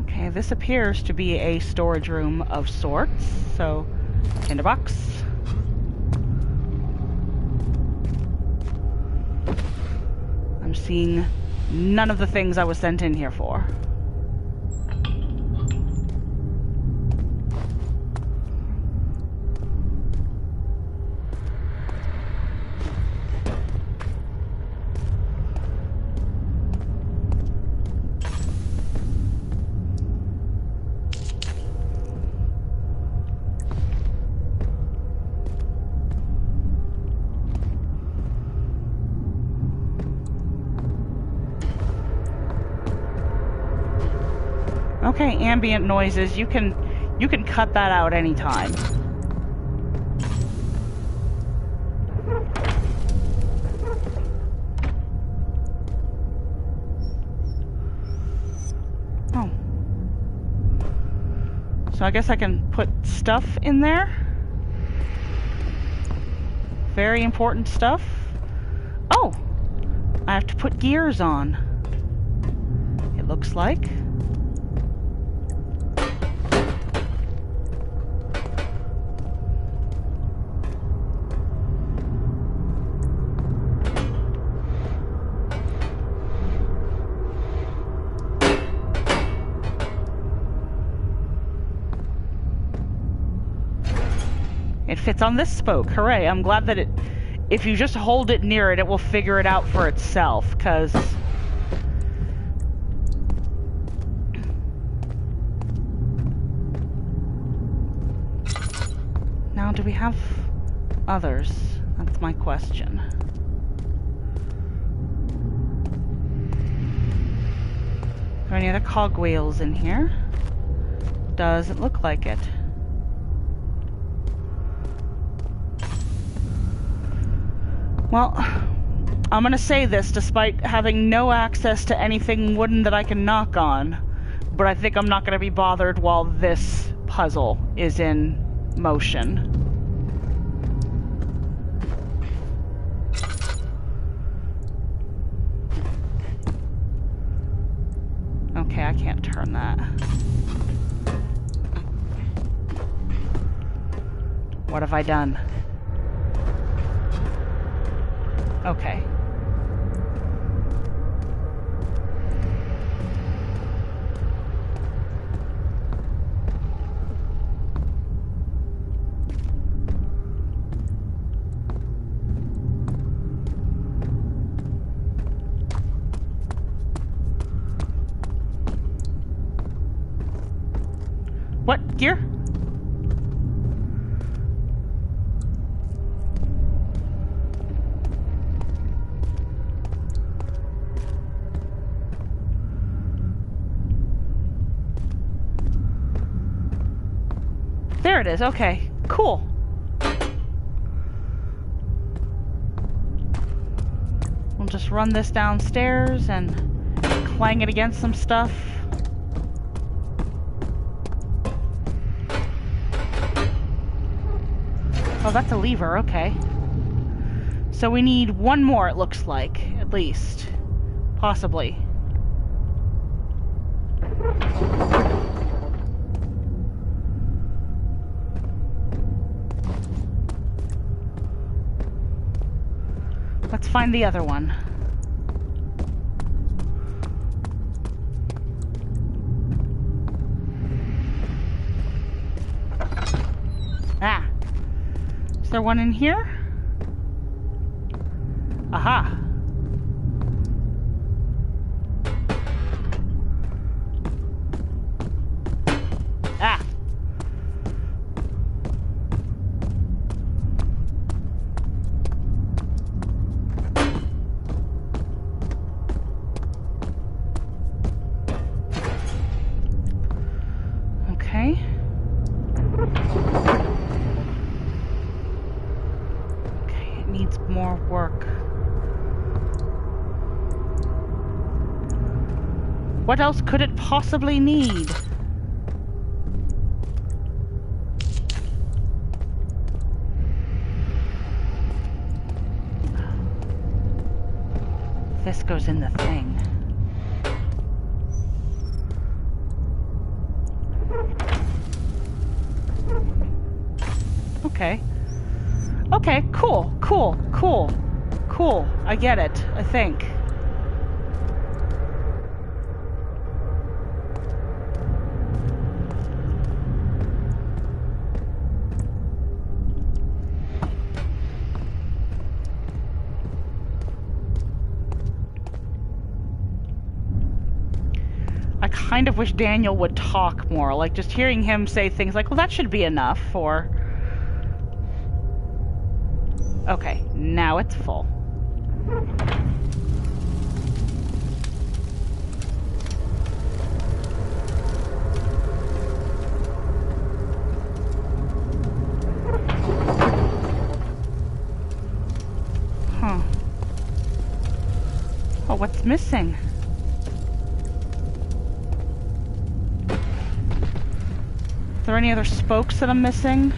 Okay, this appears to be a storage room of sorts. So, tinderbox. I'm seeing none of the things I was sent in here for. Okay, ambient noises. You can cut that out anytime. Oh. So I guess I can put stuff in there. Very important stuff. Oh! I have to put gears on. It looks like. It fits on this spoke. Hooray. I'm glad that if you just hold it near it, it will figure it out for itself, because... Now, do we have others? That's my question. Are there any other cogwheels in here? Doesn't look like it. Well, I'm gonna say this despite having no access to anything wooden that I can knock on, but I think I'm not gonna be bothered while this puzzle is in motion. Okay, I can't turn that. What have I done? Okay. What? Gear? There it is. Okay. Cool. We'll just run this downstairs and clang it against some stuff. Oh, that's a lever. Okay. So we need one more, it looks like. At least. Possibly. Let's find the other one. Ah. Is there one in here? Aha. Ah. Okay. Okay, it needs more work. What else could it possibly need? This goes in the thing. Okay. Okay, cool, cool, cool, cool. I get it, I think. I kind of wish Daniel would talk more, like just hearing him say things like, well, that should be enough, or... Okay, now it's full. missing? Are there any other spokes that I'm missing?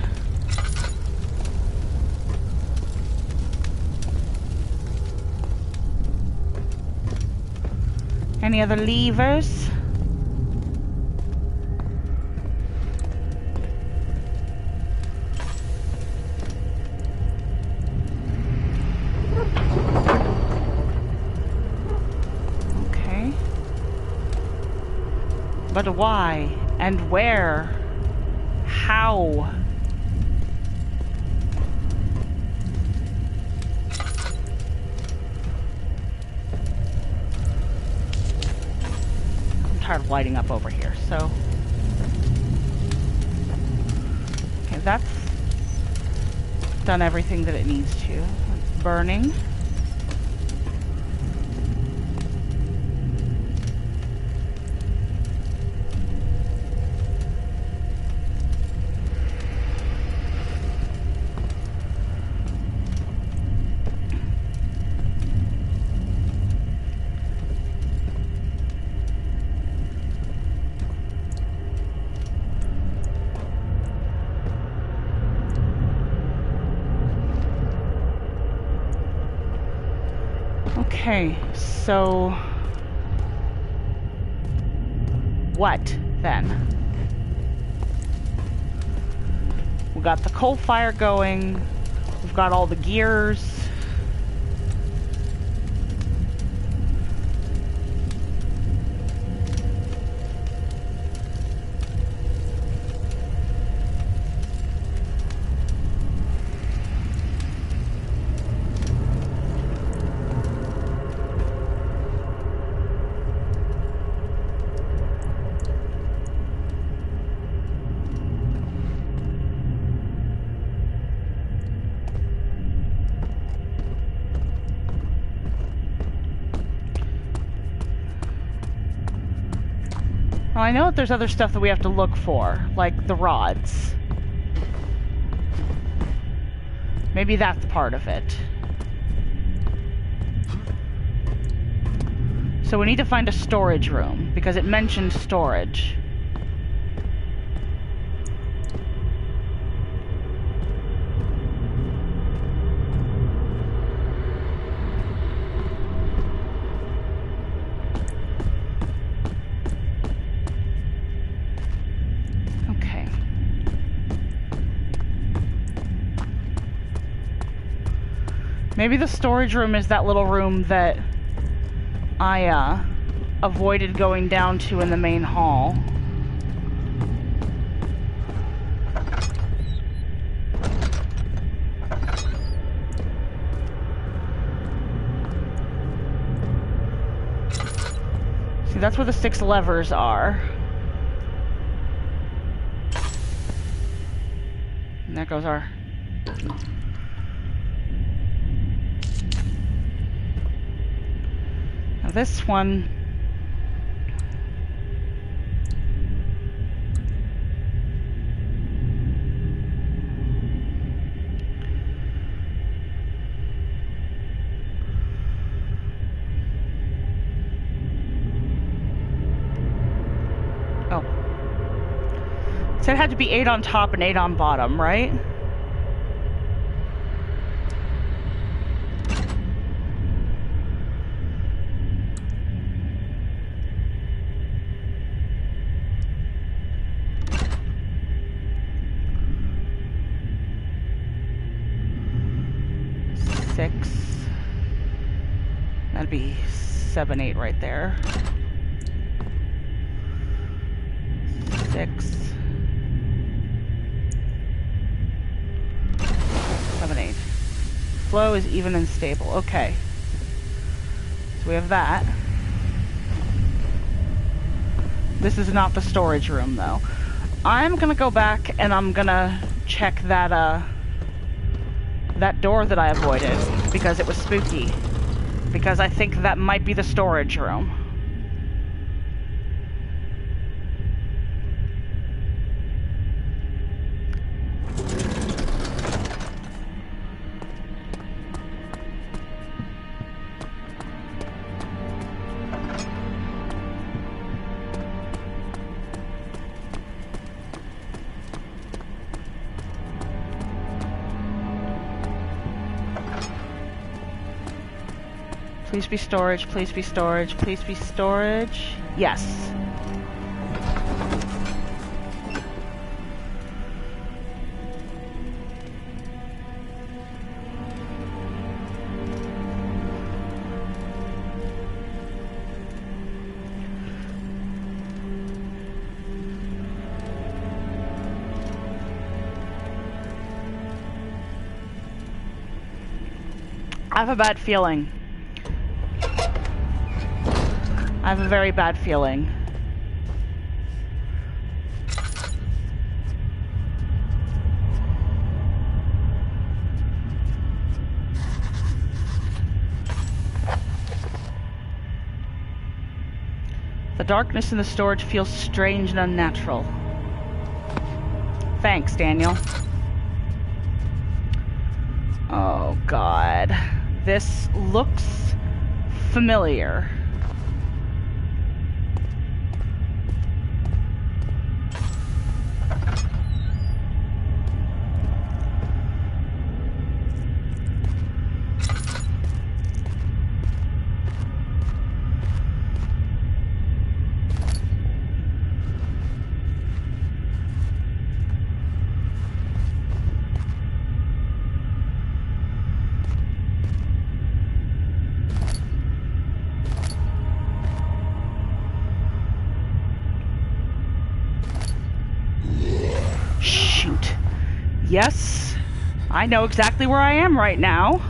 Any other levers? Okay. But why? And where? How? I'm tired of lighting up over here, so... Okay, that's done everything that it needs to. It's burning. Okay, so what then? We got the coal fire going, we've got all the gears. Well, I know that there's other stuff that we have to look for, like the rods. Maybe that's part of it. So we need to find a storage room, because it mentioned storage. Maybe the storage room is that little room that I avoided going down to in the main hall. See, that's where the 6 levers are. And there goes our... Now this one... Oh. So it had to be 8 on top and 8 on bottom, right? That'd be 7, 8 right there. 6, 7, 8. Flow is even and stable. Okay. So we have that. This is not the storage room, though. I'm gonna go back and I'm gonna check that, that door that I avoided, because it was spooky. Because I think that might be the storage room. Please be storage, please be storage, please be storage. Yes. I have a bad feeling. I have a very bad feeling. The darkness in the storage feels strange and unnatural. Thanks, Daniel. Oh, God. This looks familiar. Yes, I know exactly where I am right now.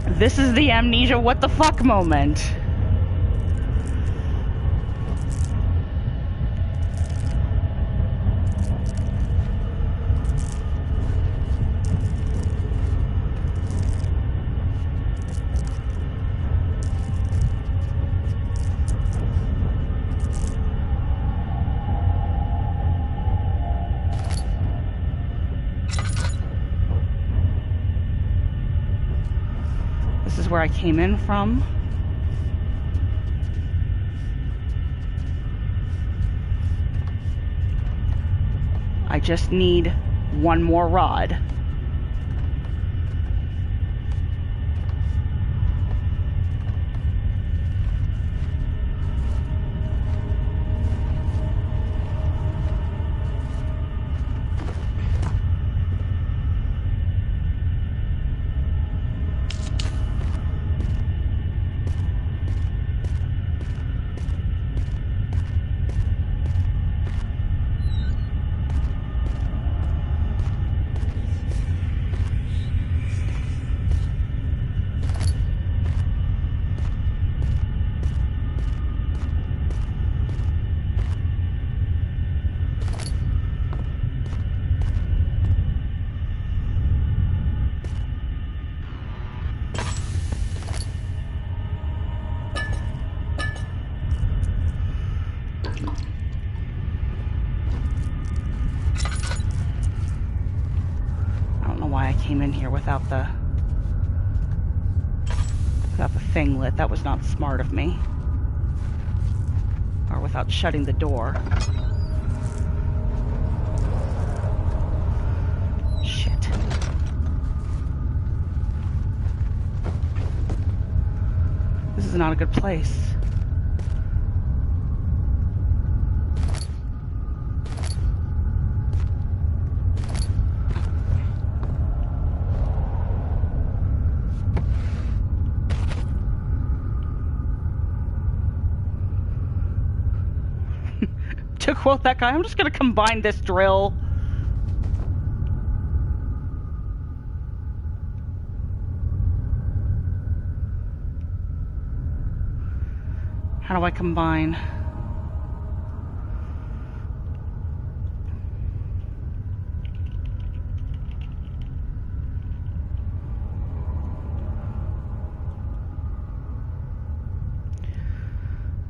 This is the Amnesia what the fuck moment. This is where I came in from. I just need one more rod. Came in here without the thing lit. That was not smart of me. Or without shutting the door. Shit. This is not a good place. To quote that guy, I'm just gonna combine this drill. How do I combine?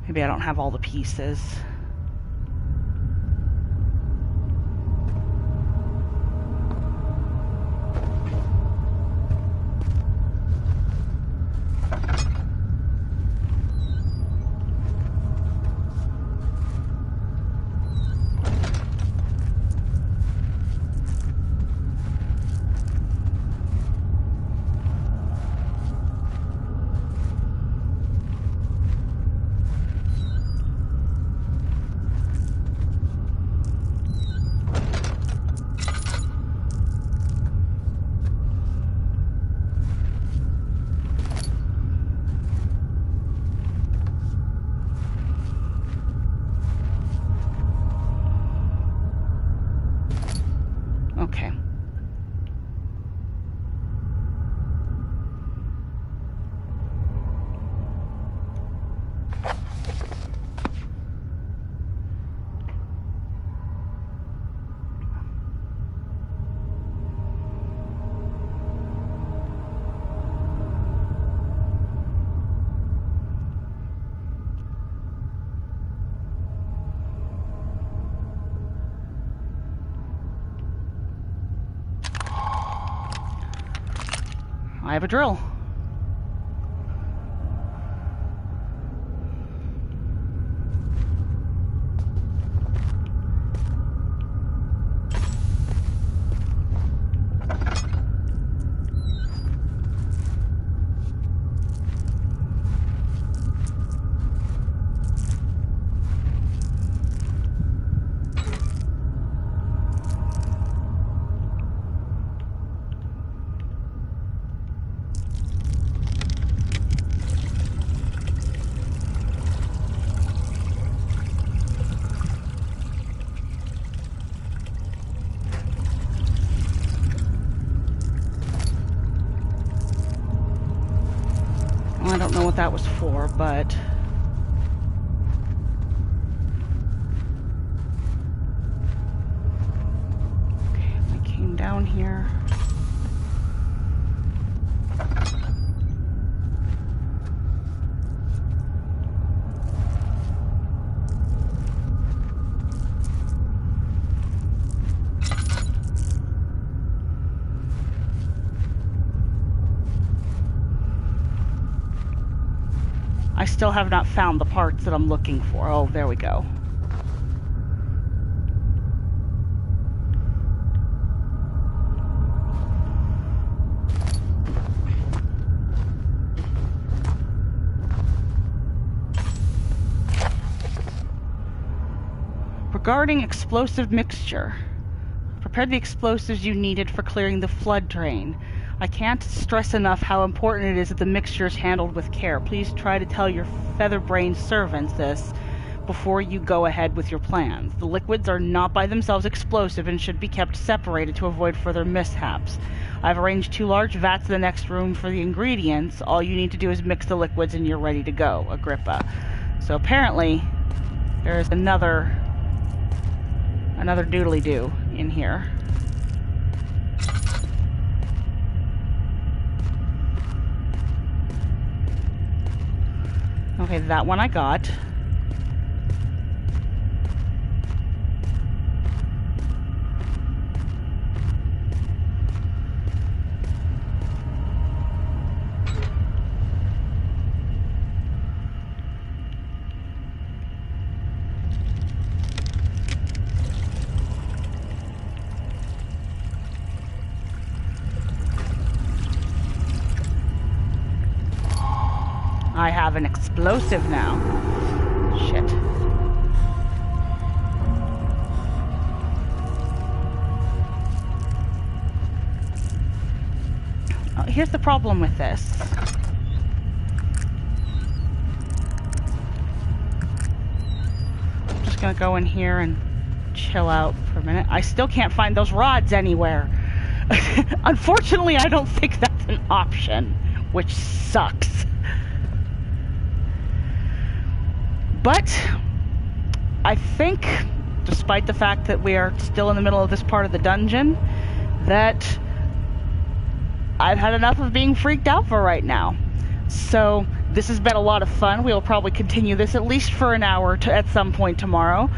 Maybe I don't have all the pieces. I have a drill. I don't know what that was for, but... Okay, I came down here. I still have not found the parts that I'm looking for. Oh, there we go. Regarding explosive mixture, prepare the explosives you needed for clearing the flood drain. I can't stress enough how important it is that the mixture is handled with care. Please try to tell your feather-brained servants this before you go ahead with your plans. The liquids are not by themselves explosive and should be kept separated to avoid further mishaps. I've arranged 2 large vats in the next room for the ingredients. All you need to do is mix the liquids and you're ready to go, Agrippa. So apparently, there's another doodly-doo in here. Okay, that one I got. I have an explosive now. Shit. Oh, here's the problem with this. I'm just gonna go in here and chill out for a minute. I still can't find those rods anywhere. Unfortunately, I don't think that's an option, which sucks. But I think, despite the fact that we are still in the middle of this part of the dungeon, that I've had enough of being freaked out for right now. So this has been a lot of fun. We'll probably continue this at least for an hour at some point tomorrow.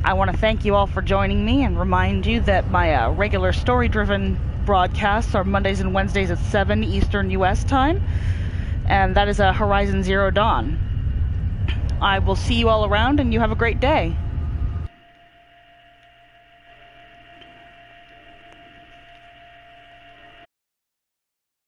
I want to thank you all for joining me and remind you that my regular story-driven broadcasts are Mondays and Wednesdays at 7 Eastern U.S. time, and that is Horizon Zero Dawn. I will see you all around, and you have a great day.